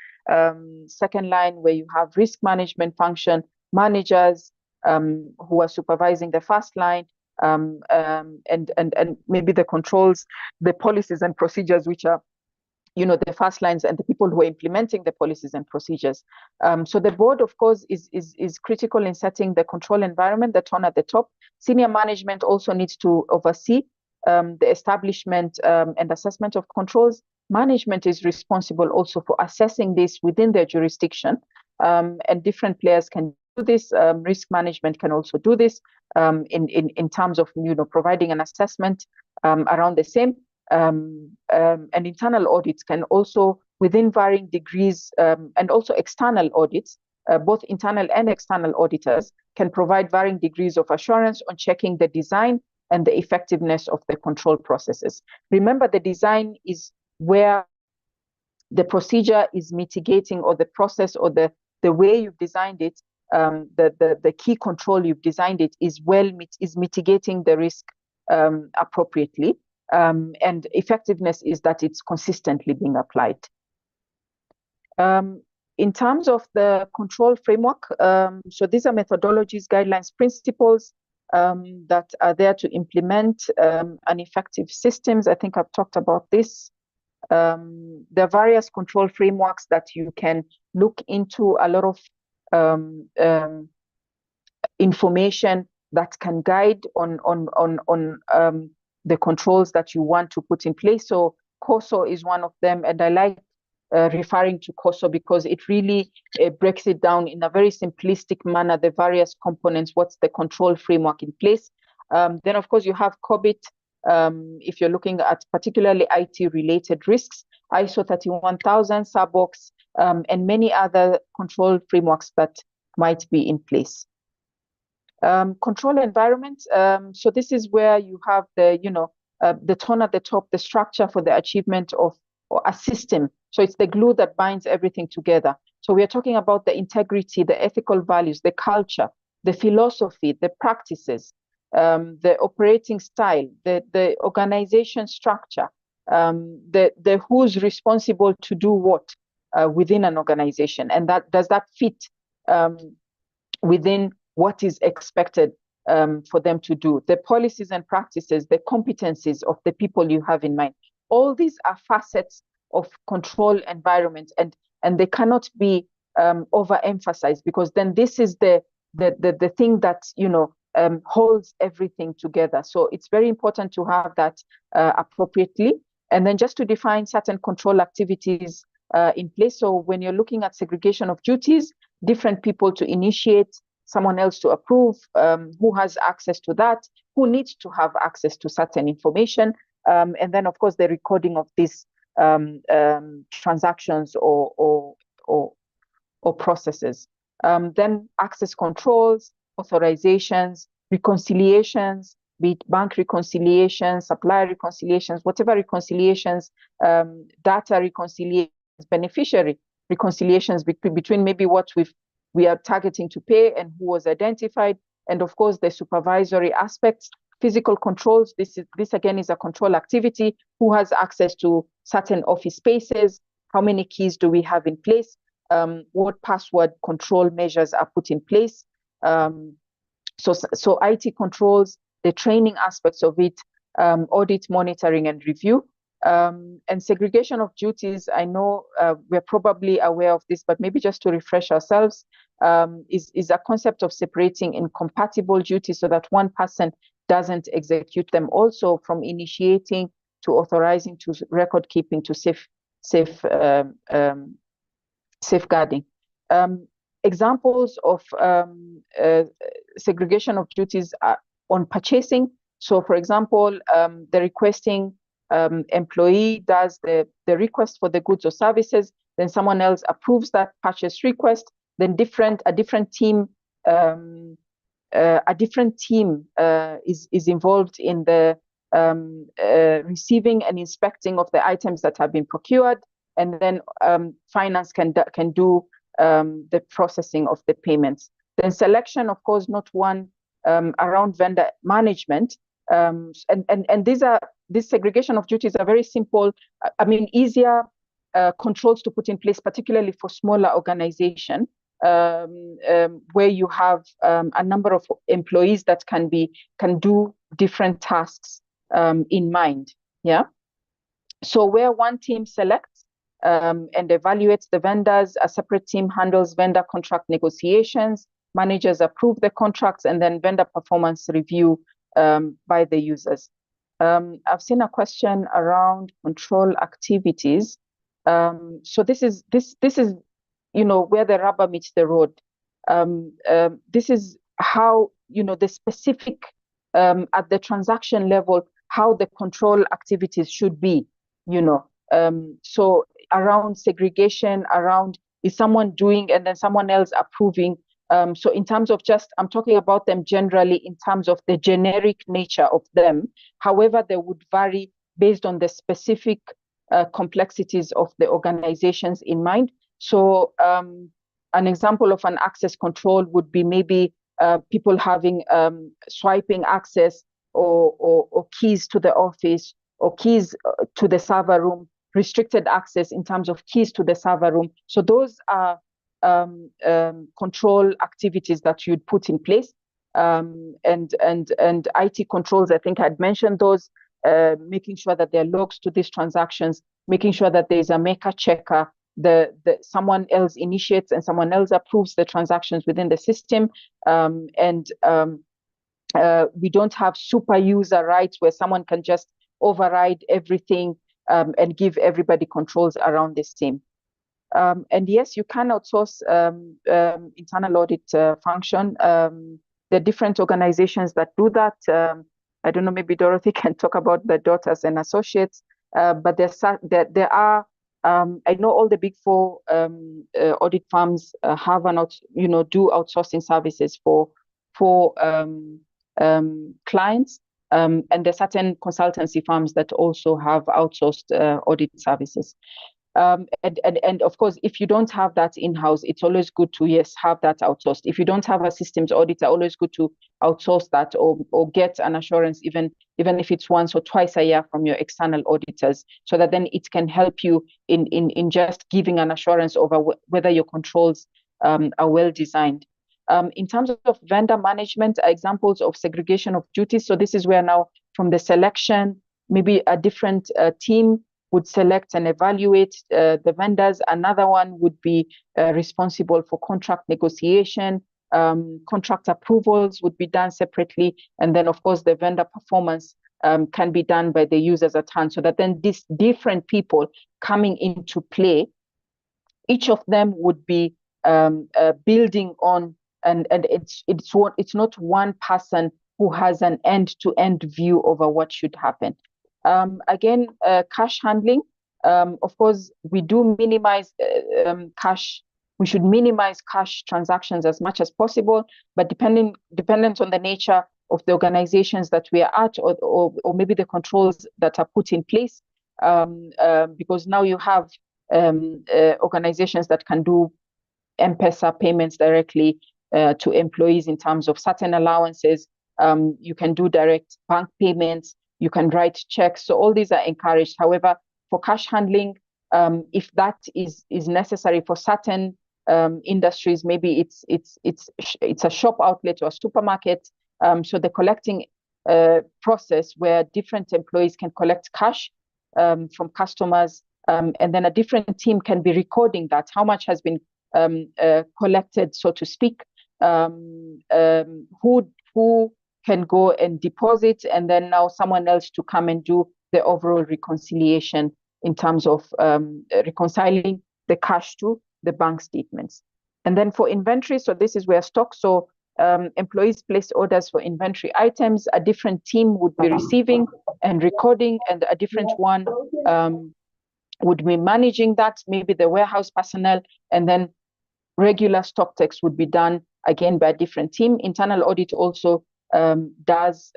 second line where you have risk management function, managers who are supervising the first line, and maybe the controls, the policies and procedures, which are the first lines, and the people who are implementing the policies and procedures. So the board, of course, is critical in setting the control environment, the tone at the top. Senior management also needs to oversee the establishment and assessment of controls. Management is responsible also for assessing this within their jurisdiction and different players can do this. Risk management can also do this in terms of providing an assessment around the same. And internal audits can also, within varying degrees, and also external audits, both internal and external auditors can provide varying degrees of assurance on checking the design and the effectiveness of the control processes. Remember, the design is where the procedure is mitigating, or the process, or the way you've designed it, the key control you've designed it is mitigating the risk appropriately. And effectiveness is that it's consistently being applied. In terms of the control framework, so these are methodologies, guidelines, principles that are there to implement an effective systems. I think I've talked about this. There are various control frameworks that you can look into, a lot of information that can guide on the controls that you want to put in place. So COSO is one of them, and I like referring to COSO because it really breaks it down in a very simplistic manner, the various components, what's the control framework in place. Then, of course, you have COBIT, if you're looking at particularly IT-related risks, ISO 31000, SABOX, and many other control frameworks that might be in place. Control environment. So this is where you have the tone at the top, the structure for the achievement of a system. So it's the glue that binds everything together. So we are talking about the integrity, the ethical values, the culture, the philosophy, the practices, the operating style, the organization structure, the who's responsible to do what within an organization, and does that fit within what is expected for them to do, the policies and practices, the competencies of the people you have in mind. All these are facets of control environment, and they cannot be overemphasized, because then this is the thing that holds everything together. So it's very important to have that appropriately, and then just to define certain control activities in place. So when you're looking at segregation of duties, different people to initiate, someone else to approve, who has access to that, who needs to have access to certain information, and then of course the recording of these transactions or processes. Then access controls, authorizations, reconciliations, be it bank reconciliations, supplier reconciliations, whatever reconciliations, data reconciliations, beneficiary reconciliations between maybe what we are targeting to pay and who was identified, and of course the supervisory aspects, physical controls. This again is a control activity. Who has access to certain office spaces? How many keys do we have in place? What password control measures are put in place? So IT controls, the training aspects of it, audit, monitoring, and review. And segregation of duties, I know we're probably aware of this, but maybe just to refresh ourselves, is a concept of separating incompatible duties so that one person doesn't execute them, also from initiating to authorizing to record keeping to safeguarding. Examples of segregation of duties are on purchasing. So for example, the requesting employee does the request for the goods or services, then someone else approves that purchase request, then a different team is involved in the receiving and inspecting of the items that have been procured, and then finance can do the processing of the payments. Then selection, of course, not one around vendor management, and this segregation of duties are very simple. I mean, easier controls to put in place, particularly for smaller organization, where you have a number of employees that can do different tasks in mind. Yeah. So where one team selects and evaluates the vendors, a separate team handles vendor contract negotiations, managers approve the contracts, and then vendor performance review by the users. I've seen a question around control activities. So this is where the rubber meets the road. This is how, the specific at the transaction level, how the control activities should be, so around segregation, around is someone doing and then someone else approving. So in terms of I'm talking about them generally in terms of the generic nature of them. However, they would vary based on the specific complexities of the organizations in mind. So an example of an access control would be maybe people having swiping access or keys to the office or keys to the server room, restricted access in terms of keys to the server room. So those are control activities that you'd put in place. And IT controls, I think I'd mentioned those, making sure that there are logs to these transactions, making sure that there's a maker checker, someone else initiates and someone else approves the transactions within the system. We don't have super user rights where someone can just override everything and give everybody controls around the same. And yes, you can outsource internal audit function. There are different organizations that do that. I don't know, maybe Dorothy can talk about the Dorte&Associates, but there are, I know all the big four audit firms have do outsourcing services for clients, and there are certain consultancy firms that also have outsourced audit services. And of course, if you don't have that in-house, it's always good to, yes, have that outsourced. If you don't have a systems auditor, always good to outsource that or get an assurance, even if it's once or twice a year from your external auditors, so that then it can help you in just giving an assurance over whether your controls are well designed. In terms of vendor management, examples of segregation of duties. So this is where now from the selection, maybe a different team would select and evaluate the vendors. Another one would be responsible for contract negotiation. Contract approvals would be done separately. And then, of course, the vendor performance can be done by the users at hand, so that then these different people coming into play, each of them would be building on, and it's not one person who has an end-to-end view over what should happen. Again, cash handling. Of course, we do minimize cash. We should minimize cash transactions as much as possible, but dependent on the nature of the organizations that we are at, or maybe the controls that are put in place, because now you have organizations that can do M-Pesa payments directly to employees in terms of certain allowances. You can do direct bank payments. You can write checks. So all these are encouraged. However, for cash handling, if that is necessary for certain industries, maybe it's a shop outlet or a supermarket. So the collecting process where different employees can collect cash from customers, and then a different team can be recording that, how much has been collected, so to speak, who can go and deposit, and then now someone else to come and do the overall reconciliation in terms of reconciling the cash to the bank statements. And then for inventory, so this is where stock, so employees place orders for inventory items, a different team would be receiving and recording, and a different one would be managing that, maybe the warehouse personnel, and then regular stock checks would be done again by a different team. Internal audit also does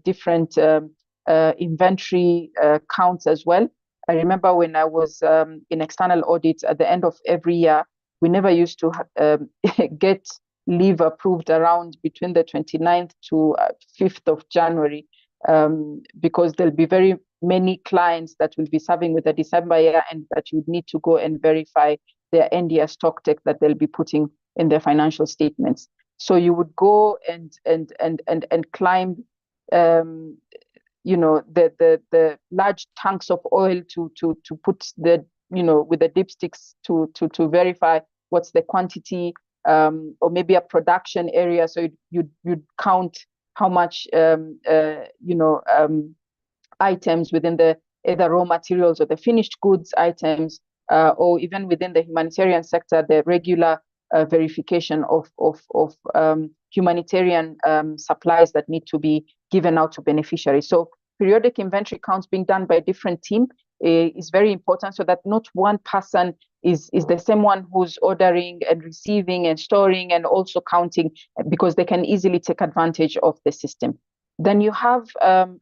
different inventory counts as well. I remember when I was in external audit at the end of every year, we never used to get leave approved around between the 29th to 5th of January, because there'll be very many clients that will be serving with the December year, and that you need to go and verify their end year stock take that they'll be putting in their financial statements. So you would go and climb, the large tanks of oil to put the, with the dipsticks to verify what's the quantity, or maybe a production area. So you'd count how much, items within the either raw materials or the finished goods items, or even within the humanitarian sector, the regular verification of humanitarian supplies that need to be given out to beneficiaries. So periodic inventory counts being done by a different team is very important, so that not one person is the same one who's ordering and receiving and storing and also counting, because they can easily take advantage of the system. Then you have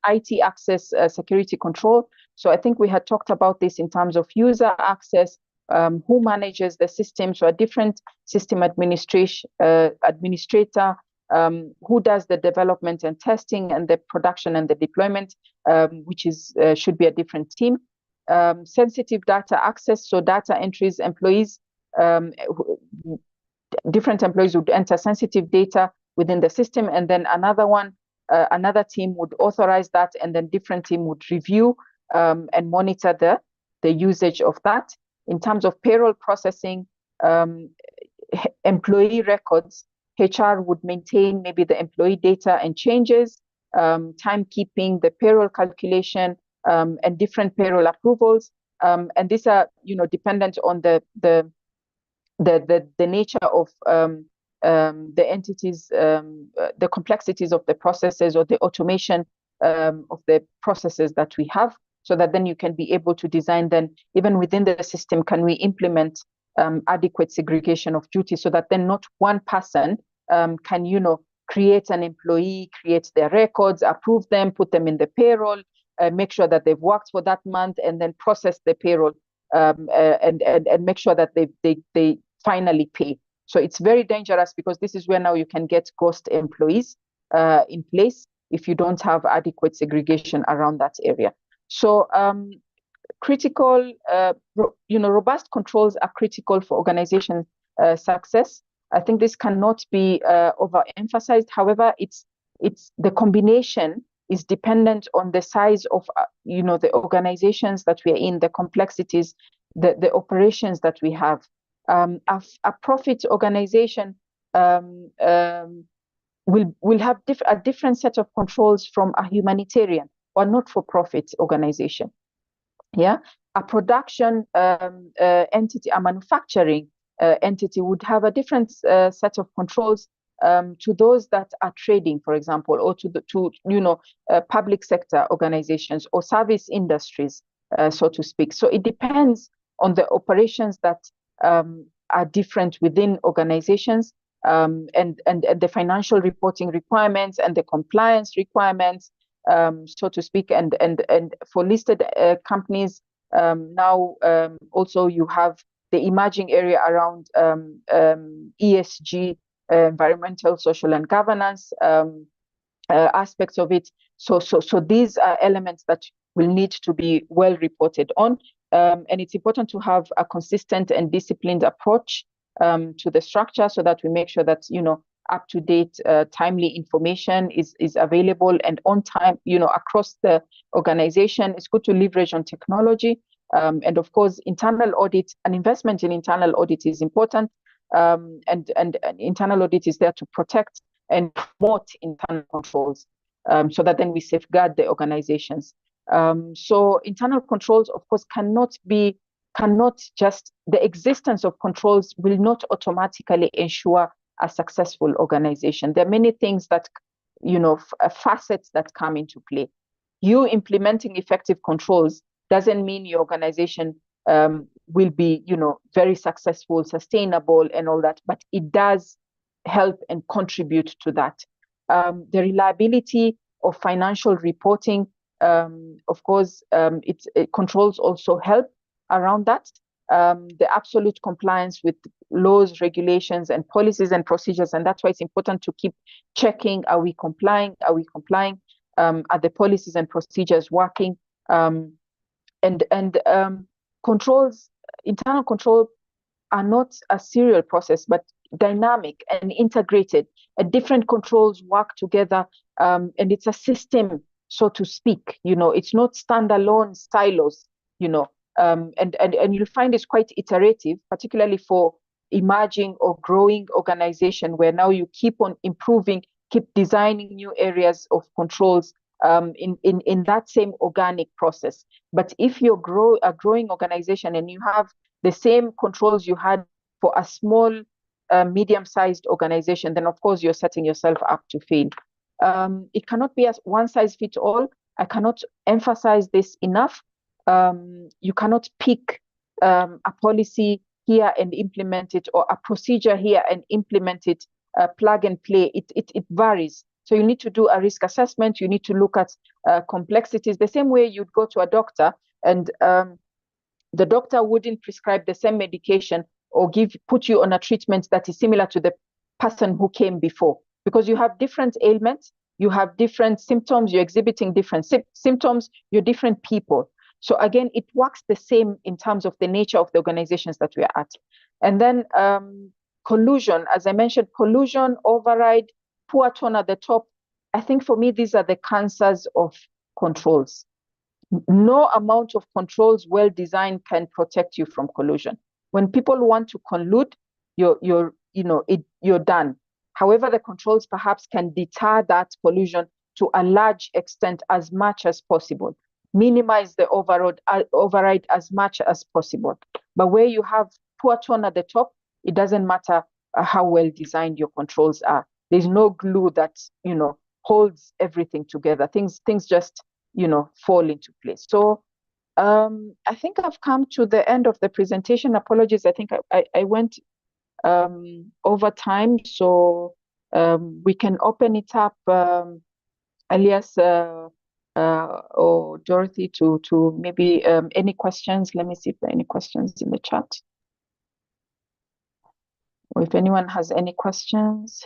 IT access security control. So I think we had talked about this in terms of user access, who manages the system. So a different system administrator, who does the development and testing and the production and the deployment, which is should be a different team. Sensitive data access, so data entries, employees, different employees would enter sensitive data within the system, and then another team would authorize that, and then different team would review and monitor the usage of that. In terms of payroll processing, employee records, HR would maintain maybe the employee data and changes, timekeeping, the payroll calculation, and different payroll approvals. And these are, dependent on the nature of the entities, the complexities of the processes or the automation of the processes that we have, so that then you can be able to design then, even within the system, can we implement adequate segregation of duties, so that then not one person can, create an employee, create their records, approve them, put them in the payroll, make sure that they've worked for that month, and then process the payroll and make sure that they finally pay. So it's very dangerous, because this is where now you can get ghost employees in place if you don't have adequate segregation around that area. So critical, robust controls are critical for organization success. I think this cannot be overemphasized. However, it's the combination is dependent on the size of the organizations that we are in, the complexities, the operations that we have. A profit organization will have a different set of controls from a humanitarian or not-for-profit organization. Yeah, a production entity, a manufacturing entity would have a different set of controls to those that are trading, for example, or to public sector organizations or service industries, so to speak. So it depends on the operations that are different within organizations, and the financial reporting requirements and the compliance requirements, so to speak. And for listed companies, now also you have the emerging area around ESG, environmental, social, and governance aspects of it. So these are elements that will need to be well reported on. And it's important to have a consistent and disciplined approach to the structure, so that we make sure that up-to-date, timely information is available and on time, across the organization. It's good to leverage on technology, and of course, internal audit. An investment in internal audit is important, and internal audit is there to protect and promote internal controls, so that then we safeguard the organizations. So internal controls, of course, cannot just, the existence of controls will not automatically ensure a successful organization. There are many things that, facets that come into play. You implementing effective controls doesn't mean your organization will be, very successful, sustainable, and all that, but it does help and contribute to that. The reliability of financial reporting, of course, it controls also help around that. The absolute compliance with laws, regulations, and policies and procedures, and that's why it's important to keep checking: are we complying? Are we complying? Are the policies and procedures working? Controls, internal control, are not a serial process, but dynamic and integrated. Different controls work together, and it's a system, so to speak. It's not standalone silos. And you'll find it's quite iterative, particularly for emerging or growing organization, where now you keep on improving, keep designing new areas of controls in that same organic process. But if you're a growing organization and you have the same controls you had for a small, medium-sized organization, then of course you're setting yourself up to fail. It cannot be as one size fits all. I cannot emphasize this enough. You cannot pick a policy here and implement it, or a procedure here and implement it, plug and play. It varies. So you need to do a risk assessment. You need to look at complexities. The same way you'd go to a doctor, and the doctor wouldn't prescribe the same medication or put you on a treatment that is similar to the person who came before, because you have different ailments, you have different symptoms, you're exhibiting different symptoms, you're different people. So again, it works the same in terms of the nature of the organizations that we are at. And then collusion, as I mentioned, collusion, override, poor tone at the top. I think for me, these are the cancers of controls. No amount of controls well designed can protect you from collusion. When people want to collude, you're done. However, the controls perhaps can deter that collusion to a large extent as much as possible. Minimize the override as much as possible. But where you have poor tone at the top, it doesn't matter how well designed your controls are. There's no glue that holds everything together. Things just fall into place. So I think I've come to the end of the presentation. Apologies, I think I went over time, so we can open it up, Elias or Dorothy, to maybe any questions. Let me see if there are any questions in the chat, or if anyone has any questions.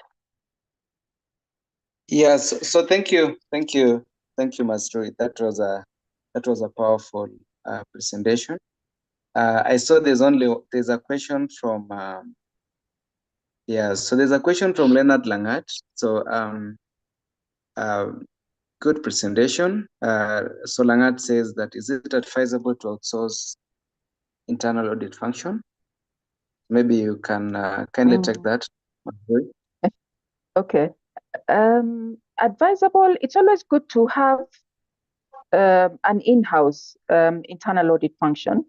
Yes, so thank you, Masri. That was a powerful presentation. I saw there's a question from so there's a question from Leonard Langat. So good presentation. So Langat says that, is it advisable to outsource internal audit function? Maybe you can kindly take that. Okay. Advisable, it's always good to have an in-house internal audit function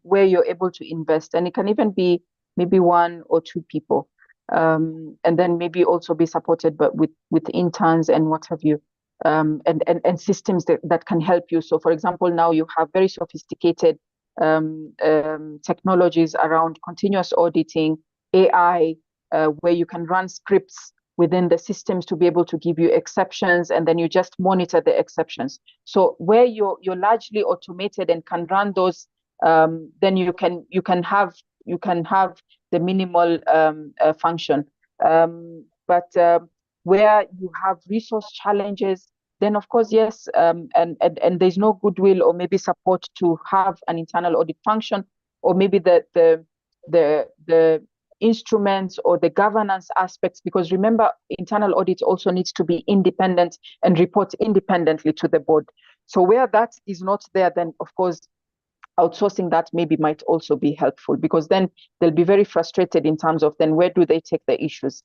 where you're able to invest, and it can even be maybe 1 or 2 people, and then maybe also be supported but with interns and what have you, and systems that can help you. So for example, now you have very sophisticated technologies around continuous auditing, AI, where you can run scripts within the systems to be able to give you exceptions, and then you just monitor the exceptions. So where you're largely automated and can run those, then you can have the minimal function. But where you have resource challenges, then of course, yes, and there's no goodwill or maybe support to have an internal audit function, or maybe the instruments or the governance aspects, because remember, internal audit also needs to be independent and report independently to the board. So where that is not there, then of course outsourcing that maybe might also be helpful, because then they'll be very frustrated in terms of then where do they take the issues.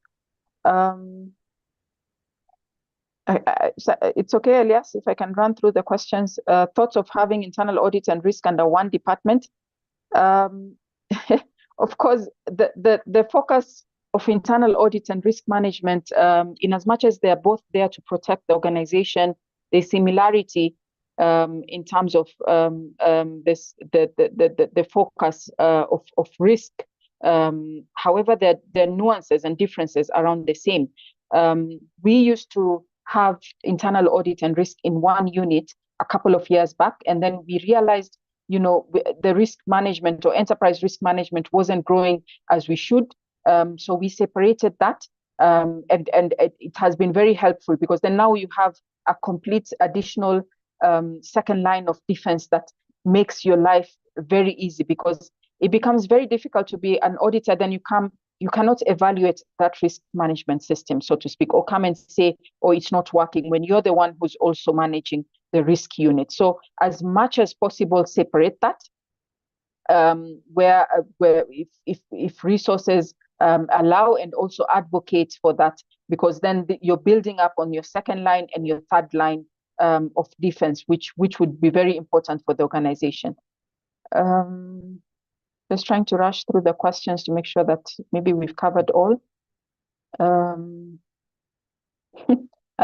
It's okay, Elias, if I can run through the questions. Thoughts of having internal audit and risk under one department. Of course, the focus of internal audit and risk management, in as much as they're both there to protect the organization, the similarity in terms of the focus of risk. However, there are nuances and differences around the same. We used to have internal audit and risk in one unit a couple of years back, and then we realized the risk management or enterprise risk management wasn't growing as we should. So we separated that, and it has been very helpful, because then now you have a complete additional second line of defense that makes your life very easy, because it becomes very difficult to be an auditor. Then you cannot evaluate that risk management system, so to speak, or come and say, oh, it's not working, when you're the one who's also managing the risk unit. So as much as possible, separate that, where if resources allow, and also advocate for that, because then you're building up on your second line and your third line of defense, which would be very important for the organization. Just trying to rush through the questions to make sure that maybe we've covered all. A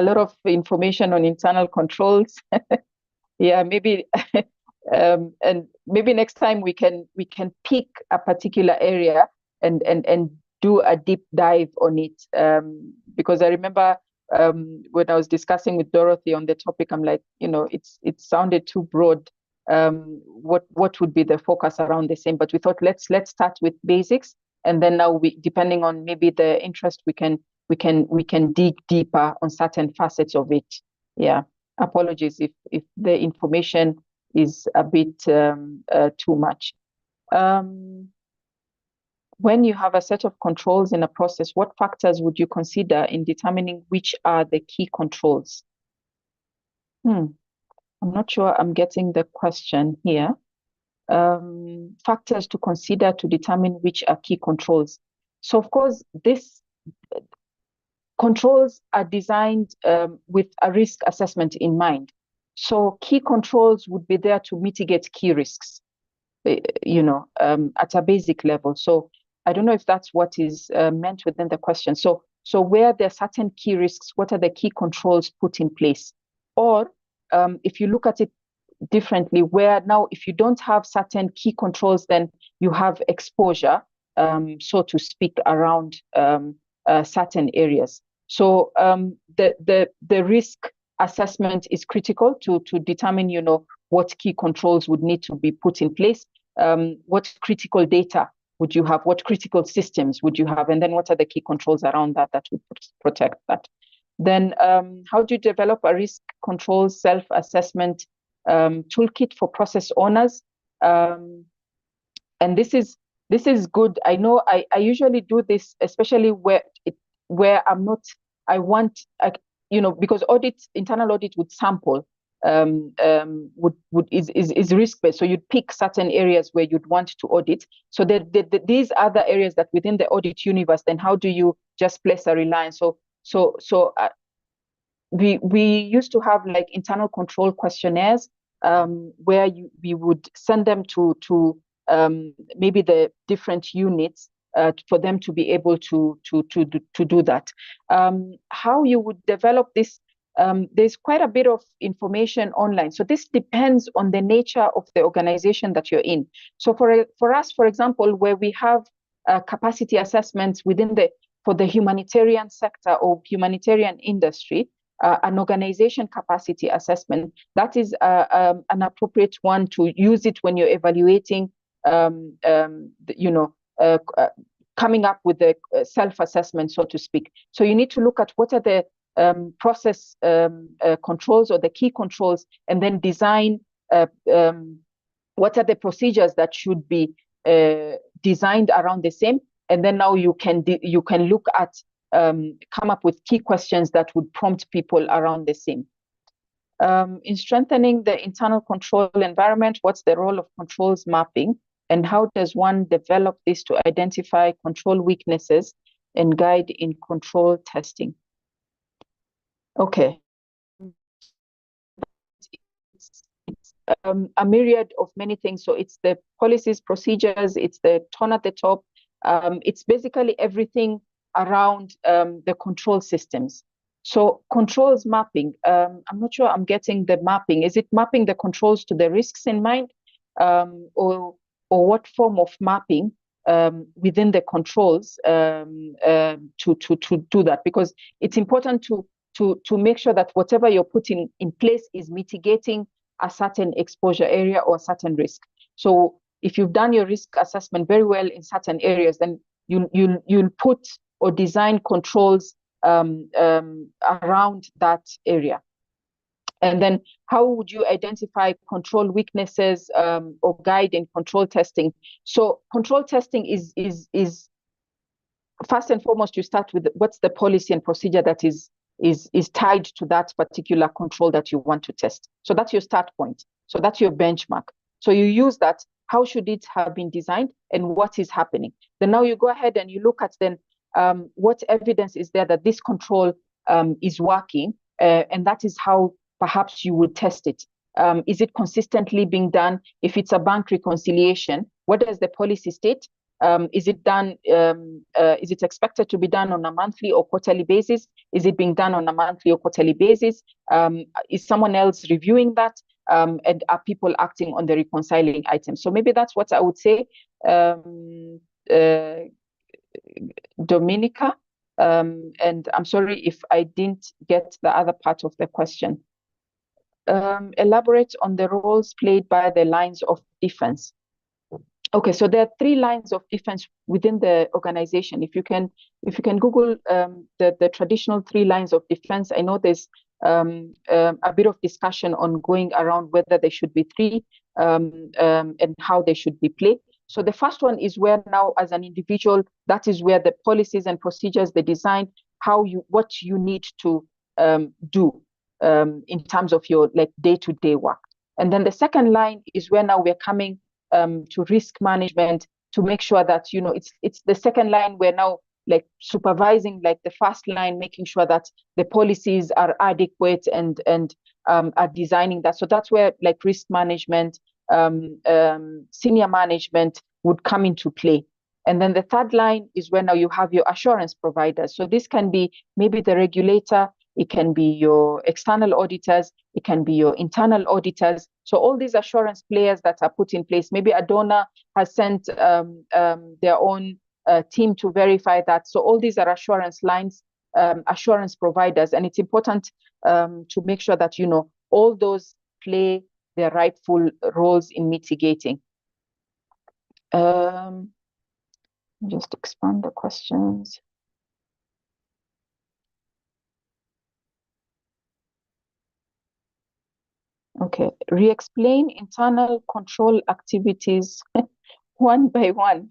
lot of information on internal controls. Yeah, maybe and maybe next time we can pick a particular area and do a deep dive on it. Because I remember when I was discussing with Dorothy on the topic, I'm like, it sounded too broad. What would be the focus around the same? But we thought let's start with basics, and then now depending on maybe the interest, we can dig deeper on certain facets of it. Yeah. Apologies if the information is a bit too much. When you have a set of controls in a process, what factors would you consider in determining which are the key controls? I'm not sure I'm getting the question here. Factors to consider to determine which are key controls. So of course, this controls are designed with a risk assessment in mind. So key controls would be there to mitigate key risks, at a basic level. So I don't know if that's what is meant within the question. So where there are certain key risks, what are the key controls put in place? Or if you look at it differently, where now if you don't have certain key controls, then you have exposure, so to speak, around certain areas. So the risk assessment is critical to determine, what key controls would need to be put in place. What critical data would you have? What critical systems would you have? And then what are the key controls around that would protect that? Then how do you develop a risk control self-assessment toolkit for process owners? And this is good. I know I usually do this, especially where I'm not, because internal audit would sample, is risk-based. So you'd pick certain areas where you'd want to audit. So these other areas that within the audit universe, then how do you just place a reliance? So we used to have like internal control questionnaires, where we would send them to maybe the different units for them to be able to do that. How you would develop this, there's quite a bit of information online. So this depends on the nature of the organization that you're in. So for us, for example, where we have capacity assessments for the humanitarian sector or humanitarian industry, an organization capacity assessment, that is an appropriate one to use it when you're evaluating, coming up with the self-assessment, so to speak. So you need to look at what are the process controls or the key controls, and then design what are the procedures that should be designed around the same. And then now you can look at come up with key questions that would prompt people around the same. In strengthening the internal control environment, what's the role of controls mapping, and how does one develop this to identify control weaknesses and guide in control testing? Okay. It's a myriad of many things. So it's the policies, procedures, it's the tone at the top. It's basically everything around the control systems. So controls mapping, I'm not sure I'm getting the mapping. Is it mapping the controls to the risks in mind, or what form of mapping within the controls to do that? Because it's important to make sure that whatever you're putting in place is mitigating a certain exposure area or a certain risk. So if you've done your risk assessment very well in certain areas, then you'll put or design controls around that area. And then how would you identify control weaknesses or guide in control testing? So control testing is first and foremost, you start with what's the policy and procedure that is tied to that particular control that you want to test. So that's your start point. So that's your benchmark. So you use that. How should it have been designed and what is happening? Then now you go ahead and you look at then what evidence is there that this control is working, and that is how perhaps you would test it. Is it consistently being done? If it's a bank reconciliation, what does the policy state? Is it done? Is it expected to be done on a monthly or quarterly basis? Is it being done on a monthly or quarterly basis? Is someone else reviewing that? And are people acting on the reconciling items? So maybe that's what I would say, Dominica. And I'm sorry if I didn't get the other part of the question. Elaborate on the roles played by the lines of defense. Okay, so there are 3 lines of defense within the organization. If you can Google the traditional 3 lines of defense, I know there's a bit of discussion on going around whether there should be 3 and how they should be played. So the first one is where now, as an individual, that is where the policies and procedures, they design what you need to do in terms of your like day-to-day work. And then the second line is where now we're coming to risk management, to make sure that, you know, it's the second line where now like supervising like the first line, making sure that the policies are adequate and are designing that. So that's where like risk management, senior management would come into play. And then the third line is where now you have your assurance providers. So this can be maybe the regulator, it can be your external auditors, it can be your internal auditors. So all these assurance players that are put in place, maybe a donor has sent their own team to verify that. So all these are assurance lines, assurance providers, and it's important to make sure that, you know, all those play their rightful roles in mitigating. Just expand the questions. Okay, re-explain internal control activities one by one.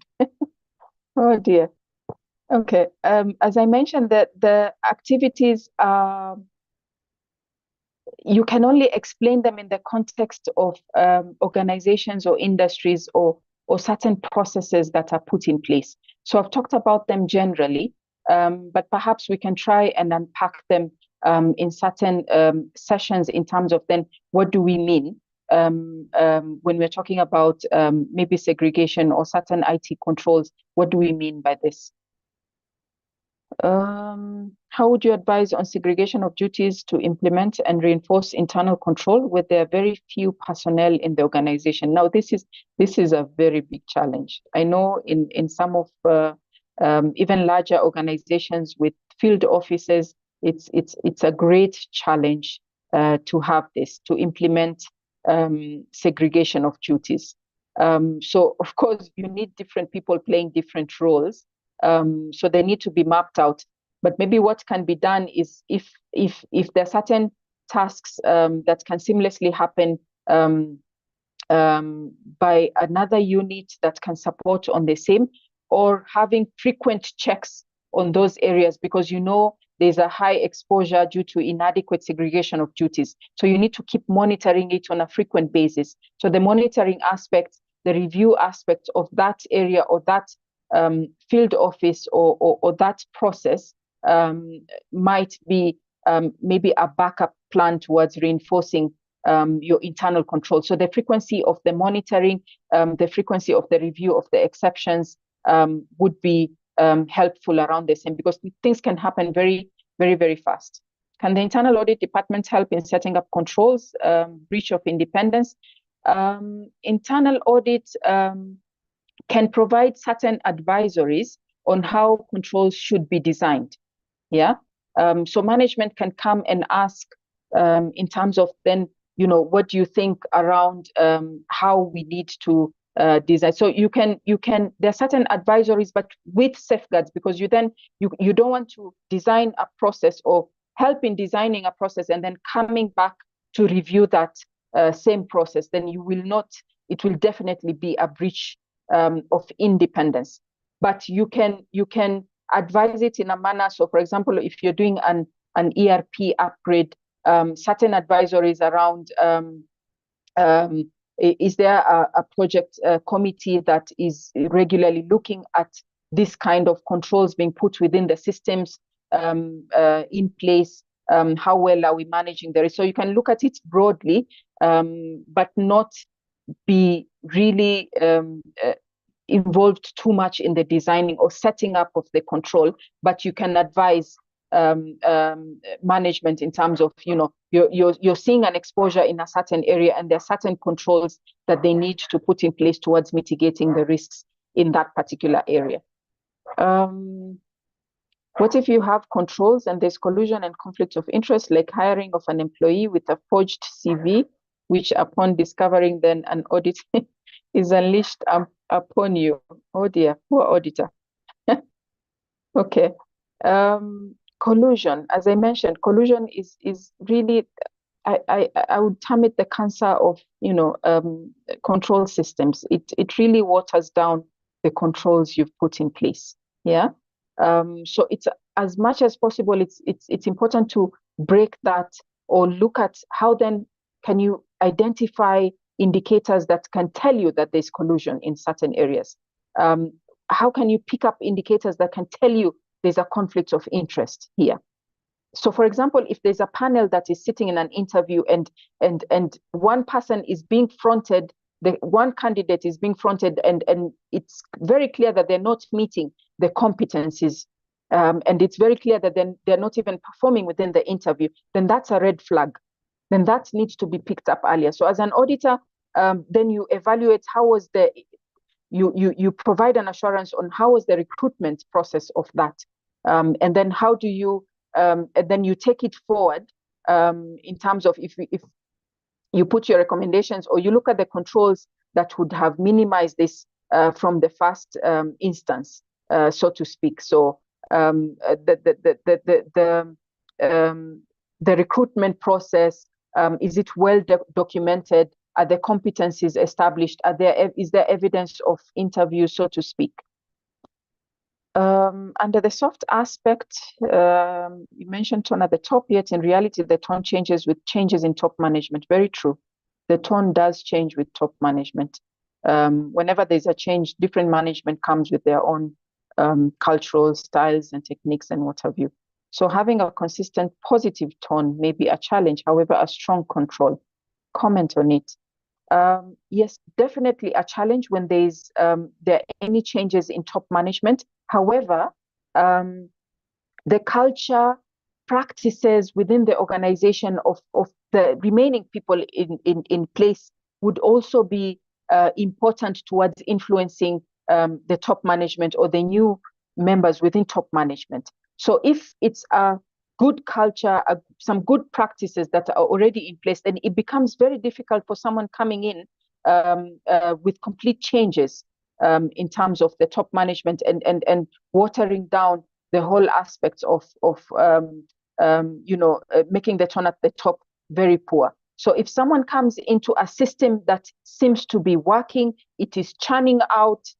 Oh dear. Okay, as I mentioned, that the activities you can only explain them in the context of organizations or industries or certain processes that are put in place. So I've talked about them generally, but perhaps we can try and unpack them in certain sessions in terms of then what do we mean when we're talking about maybe segregation or certain IT controls. What do we mean by this? How would you advise on segregation of duties to implement and reinforce internal control with there are very few personnel in the organization? Now, this is a very big challenge. I know in some of even larger organizations with field offices, it's a great challenge to have this, to implement segregation of duties. So of course you need different people playing different roles. So they need to be mapped out. But maybe what can be done is if there are certain tasks that can seamlessly happen by another unit that can support on the same, or having frequent checks on those areas, because you know there's a high exposure due to inadequate segregation of duties. So you need to keep monitoring it on a frequent basis. So the monitoring aspect, the review aspect of that area or that field office or that process might be maybe a backup plan towards reinforcing your internal control. So the frequency of the monitoring, the frequency of the review of the exceptions would be helpful around the same, because things can happen very, very, very fast. Can the internal audit department help in setting up controls, breach of independence? Internal audit can provide certain advisories on how controls should be designed. Yeah. So management can come and ask in terms of then, you know, what do you think around how we need to design? So you can there are certain advisories, but with safeguards, because you don't want to design a process or help in designing a process and then coming back to review that same process. Then it will definitely be a breach of independence. But you can advise it in a manner. So for example, if you're doing an ERP upgrade, certain advisories around is there a project committee that is regularly looking at this kind of controls being put within the systems in place? How well are we managing the risk? So you can look at it broadly, but not be really involved too much in the designing or setting up of the control, but you can advise management in terms of, you're seeing an exposure in a certain area, and there are certain controls that they need to put in place towards mitigating the risks in that particular area. What if you have controls and there's collusion and conflict of interest, like hiring of an employee with a forged CV, which upon discovering then an audit is unleashed upon you? Oh dear, poor auditor. Okay. Collusion, as I mentioned, collusion is really, I would term it the cancer of, control systems. It really waters down the controls you've put in place. Yeah. So it's, as much as possible, it's important to break that, or look at how then can you identify indicators that can tell you that there's collusion in certain areas. How can you pick up indicators that can tell you there's a conflict of interest here? So, for example, if there's a panel that is sitting in an interview and one person is being fronted, the one candidate is being fronted, and it's very clear that they're not meeting the competencies, and it's very clear that then they're not even performing within the interview, then that's a red flag. Then that needs to be picked up earlier. So as an auditor, then you evaluate how was you provide an assurance on how was the recruitment process of that, and then how do you and then you take it forward in terms of if you put your recommendations, or you look at the controls that would have minimized this from the first instance, so to speak. So the recruitment process, is it well documented? Are the competencies established? Is there evidence of interviews, so to speak? Under the soft aspect, you mentioned tone at the top, yet in reality, the tone changes with changes in top management. Very true. The tone does change with top management. Whenever there's a change, different management comes with their own cultural styles and techniques and what have you. So having a consistent positive tone may be a challenge, however, a strong control. Comment on it. Yes, definitely a challenge when there are any changes in top management. However, the culture, practices within the organization of the remaining people in place would also be important towards influencing the top management or the new members within top management. So if it's a good culture, some good practices that are already in place, then it becomes very difficult for someone coming in with complete changes in terms of the top management and watering down the whole aspects of making the tone at the top very poor. So if someone comes into a system that seems to be working, it is churning out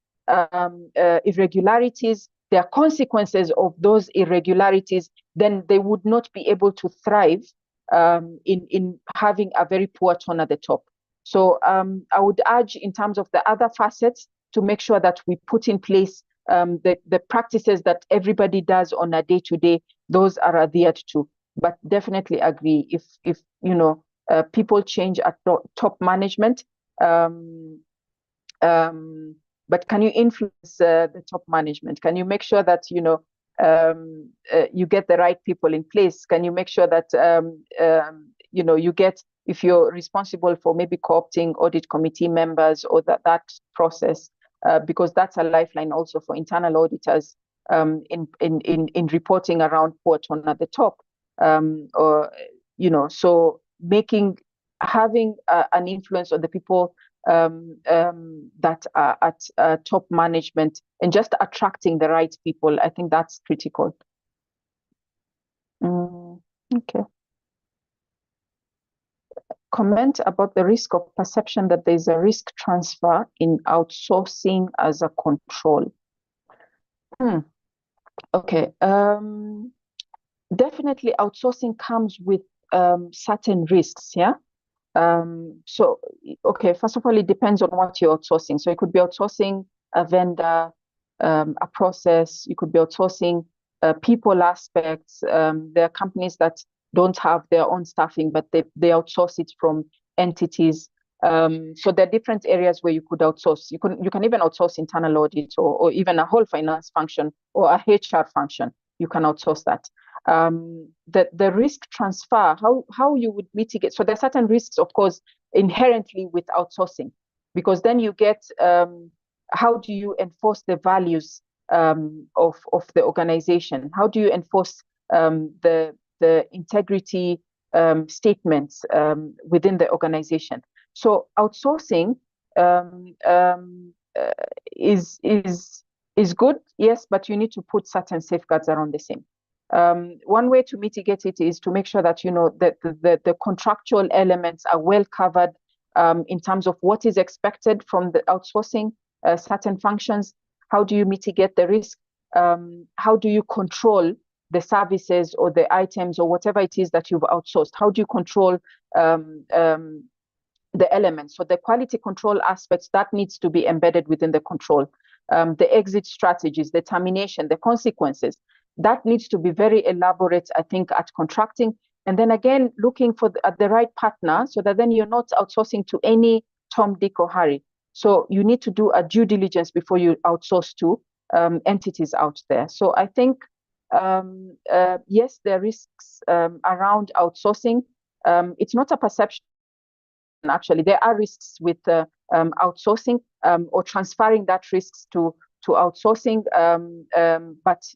irregularities, there are consequences of those irregularities, then they would not be able to thrive in having a very poor tone at the top. So I would urge, in terms of the other facets, to make sure that we put in place the practices that everybody does on a day-to-day, those are adhered to. But definitely agree, if people change at top management, but can you influence the top management? Can you make sure that you get the right people in place? Can you make sure that you get, if you're responsible for maybe co-opting audit committee members or that process, because that's a lifeline also for internal auditors in reporting around poor tone at the top, so having an influence on the people that are at top management and just attracting the right people, I think that's critical. Okay. Comment about the risk of perception that there's a risk transfer in outsourcing as a control. Okay. Definitely outsourcing comes with certain risks, yeah? So, okay, first of all, it depends on what you're outsourcing. So it could be outsourcing a vendor, a process, you could be outsourcing people aspects. There are companies that don't have their own staffing, but they outsource it from entities. So there are different areas where you could outsource. You can even outsource internal audit or even a whole finance function or a HR function. You can outsource that. The risk transfer, how you would mitigate. So there are certain risks, of course, inherently with outsourcing, because then you get how do you enforce the values of the organization? How do you enforce the integrity statements within the organization? So outsourcing is good, yes, but you need to put certain safeguards around the same. One way to mitigate it is to make sure that that the contractual elements are well covered in terms of what is expected from the outsourcing certain functions. How do you mitigate the risk? How do you control the services or the items or whatever it is that you've outsourced? How do you control the elements? So the quality control aspects, that needs to be embedded within the control. The exit strategies, the termination, the consequences, that needs to be very elaborate, I think, at contracting. And then again, looking for the right partner, so that then you're not outsourcing to any Tom, Dick, or Harry. So you need to do a due diligence before you outsource to entities out there. So I think, yes, there are risks around outsourcing. It's not a perception. Actually, there are risks with outsourcing or transferring that risks to outsourcing. But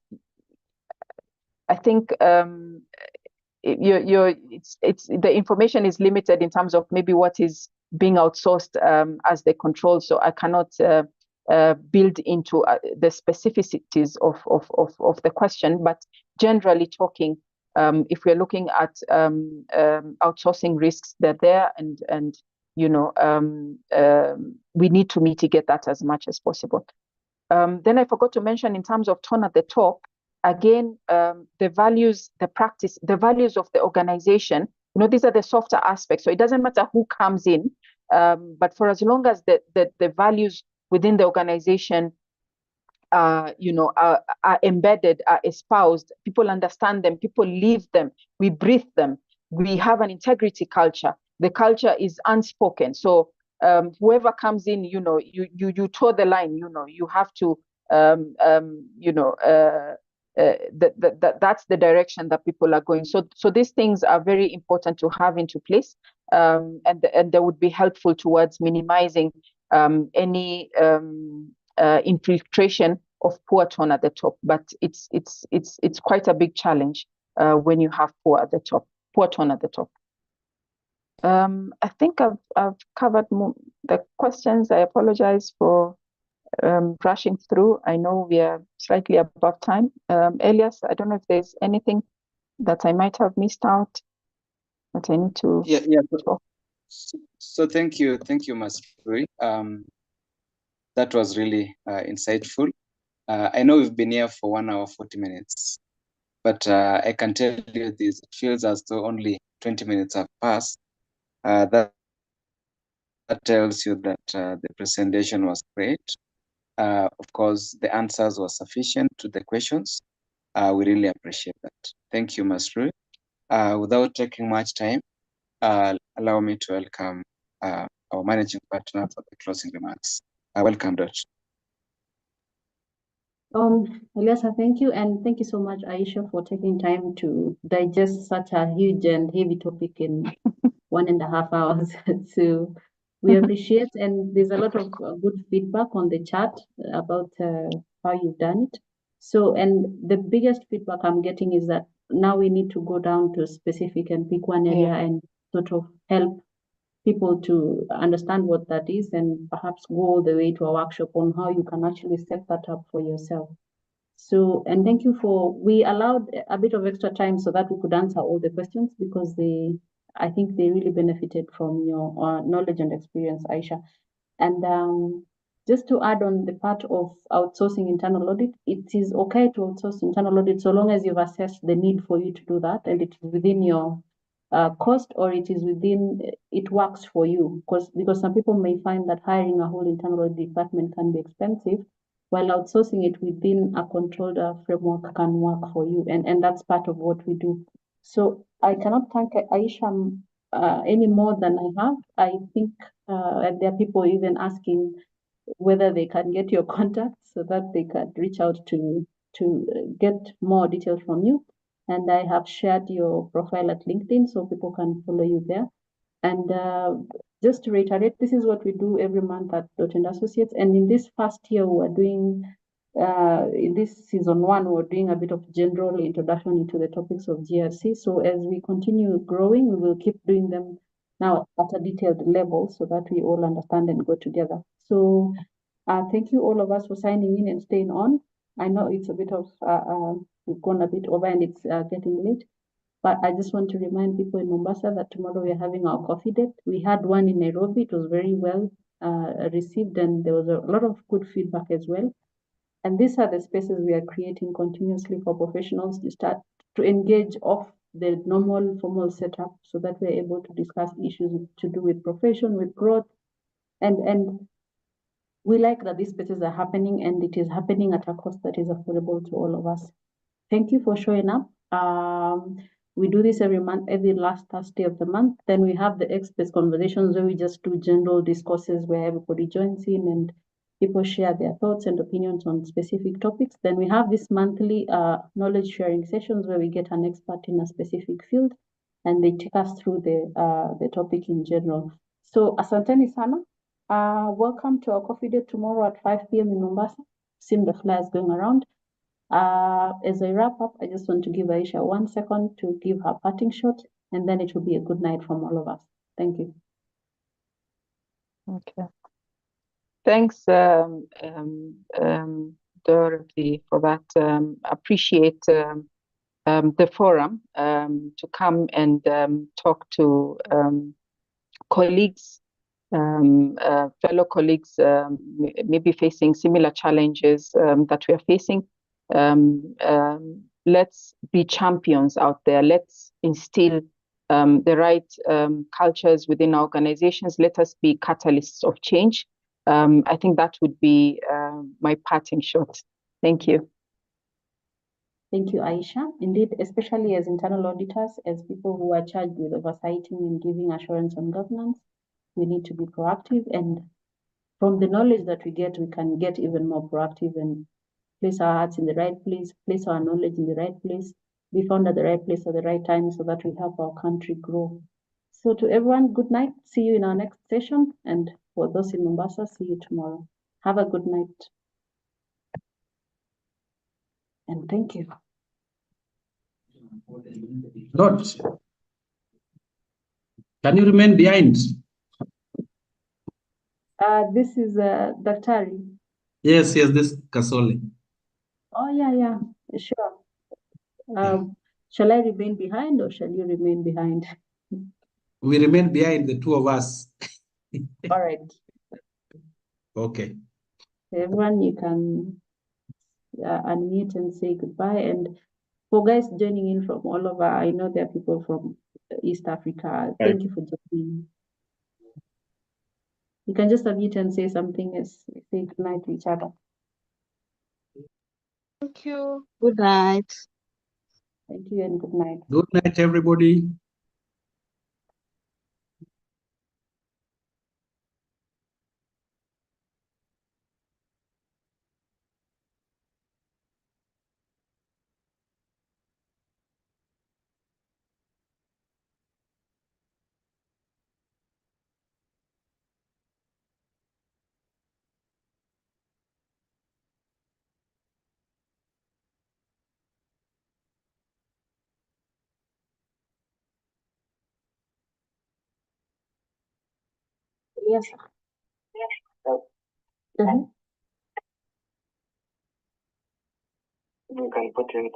I think it's the information is limited in terms of maybe what is being outsourced as the control. So I cannot build into the specificities of the question. But generally talking, if we're looking at outsourcing risks, they're there, and we need to mitigate that as much as possible. Then I forgot to mention, in terms of tone at the top, again, the values, the practice, the values of the organization. These are the softer aspects. So it doesn't matter who comes in, but for as long as the values within the organization are embedded, are espoused, people understand them, people live them, we breathe them, we have an integrity culture. The culture is unspoken. So whoever comes in, you toe the line. You have to, that's the direction that people are going. So these things are very important to have into place, and they would be helpful towards minimizing any infiltration of poor tone at the top. But it's quite a big challenge when you have poor tone at the top. I think I've covered the questions. I apologize for rushing through. I know we are slightly above time. Elias, I don't know if there's anything that I might have missed out that I need to talk. So thank you, Ms. Rui. That was really insightful. I know we've been here for 1 hour 40 minutes, but I can tell you this, it feels as though only 20 minutes have passed. That tells you that the presentation was great. Of course, the answers were sufficient to the questions. We really appreciate that. Thank you, Ms. Rui. Without taking much time, allow me to welcome our managing partner for the closing remarks. Welcome, Dorte. Elias, thank you, and thank you so much, Aisha, for taking time to digest such a huge and heavy topic in 1.5 hours. So we appreciate, and there's a lot of good feedback on the chat about how you've done it. So, and the biggest feedback I'm getting is that now we need to go down to specific and pick one area and sort of help people to understand what that is, and perhaps go all the way to a workshop on how you can actually set that up for yourself. So, and thank you we allowed a bit of extra time so that we could answer all the questions, because I think they really benefited from your knowledge and experience, Aisha. And just to add on the part of outsourcing internal audit, it is okay to outsource internal audit so long as you've assessed the need for you to do that, and it is within your cost, or it works for you, because some people may find that hiring a whole internal audit department can be expensive, while outsourcing it within a controlled framework can work for you, and that's part of what we do. So I cannot thank Aisha any more than I have. I think and there are people even asking whether they can get your contact so that they can reach out to get more details from you. And I have shared your profile at LinkedIn so people can follow you there. And just to reiterate, this is what we do every month at Dorte&Associates. And in this first year, we're doing, in this season one, we're doing a bit of general introduction into the topics of GRC. So as we continue growing, we will keep doing them now at a detailed level so that we all understand and go together. So thank you all of us for signing in and staying on. I know it's a bit of, we've gone a bit over and it's getting late. But I just want to remind people in Mombasa that tomorrow we are having our coffee date. We had one in Nairobi. It was very well received and there was a lot of good feedback as well. And these are the spaces we are creating continuously for professionals to start to engage off the normal formal setup so that we're able to discuss issues to do with profession, with growth. And we like that these spaces are happening and it is happening at a cost that is affordable to all of us. Thank you for showing up. We do this every month, every last Thursday of the month. Then we have the experts conversations where we just do general discourses where everybody joins in and people share their thoughts and opinions on specific topics. Then we have this monthly knowledge sharing sessions where we get an expert in a specific field and they take us through the topic in general. So asanteni sana. Welcome to our coffee date tomorrow at 5 p.m. in Mombasa. Seen the flyers going around. As I wrap up, I just want to give Aisha 1 second to give her parting shot, and then it will be a good night from all of us. Thank you. Okay. Thanks, Dorothy, for that. Appreciate the forum to come and talk to colleagues, fellow colleagues, maybe facing similar challenges that we are facing. Let's be champions out there. Let's instill the right cultures within our organizations. Let us be catalysts of change. I think that would be my parting shot. Thank you. Thank you, Aisha. Indeed, especially as internal auditors, as people who are charged with oversighting and giving assurance on governance, we need to be proactive. And from the knowledge that we get, we can get even more proactive and place our hearts in the right place, place our knowledge in the right place, be found at the right place at the right time so that we help our country grow. So to everyone, good night. See you in our next session. And for those in Mombasa, see you tomorrow. Have a good night. And thank you. Lord, can you remain behind? This is Daktari. Yes, this Kasole. Oh, yeah, sure. Shall I remain behind or shall you remain behind? We remain behind, the two of us. All right. Okay. Everyone, you can unmute and say goodbye. And for guys joining in from all over, I know there are people from East Africa. Thank you for joining. You can just unmute and say something as we say good night to each other. Thank you. Good night. Thank you and good night. Good night, everybody. Yes. Mm-hmm. You can put in.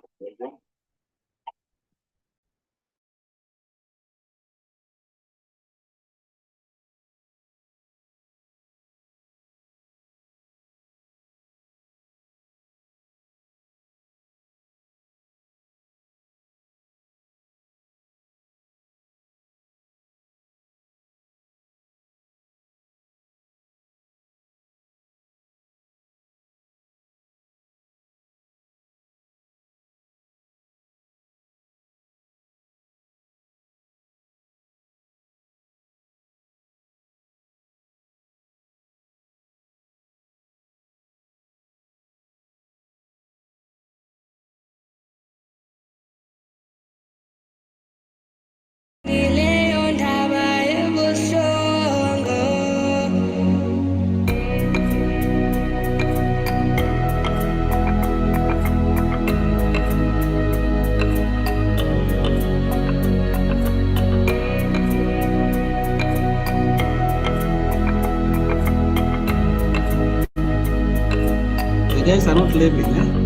guys are not leaving, yeah?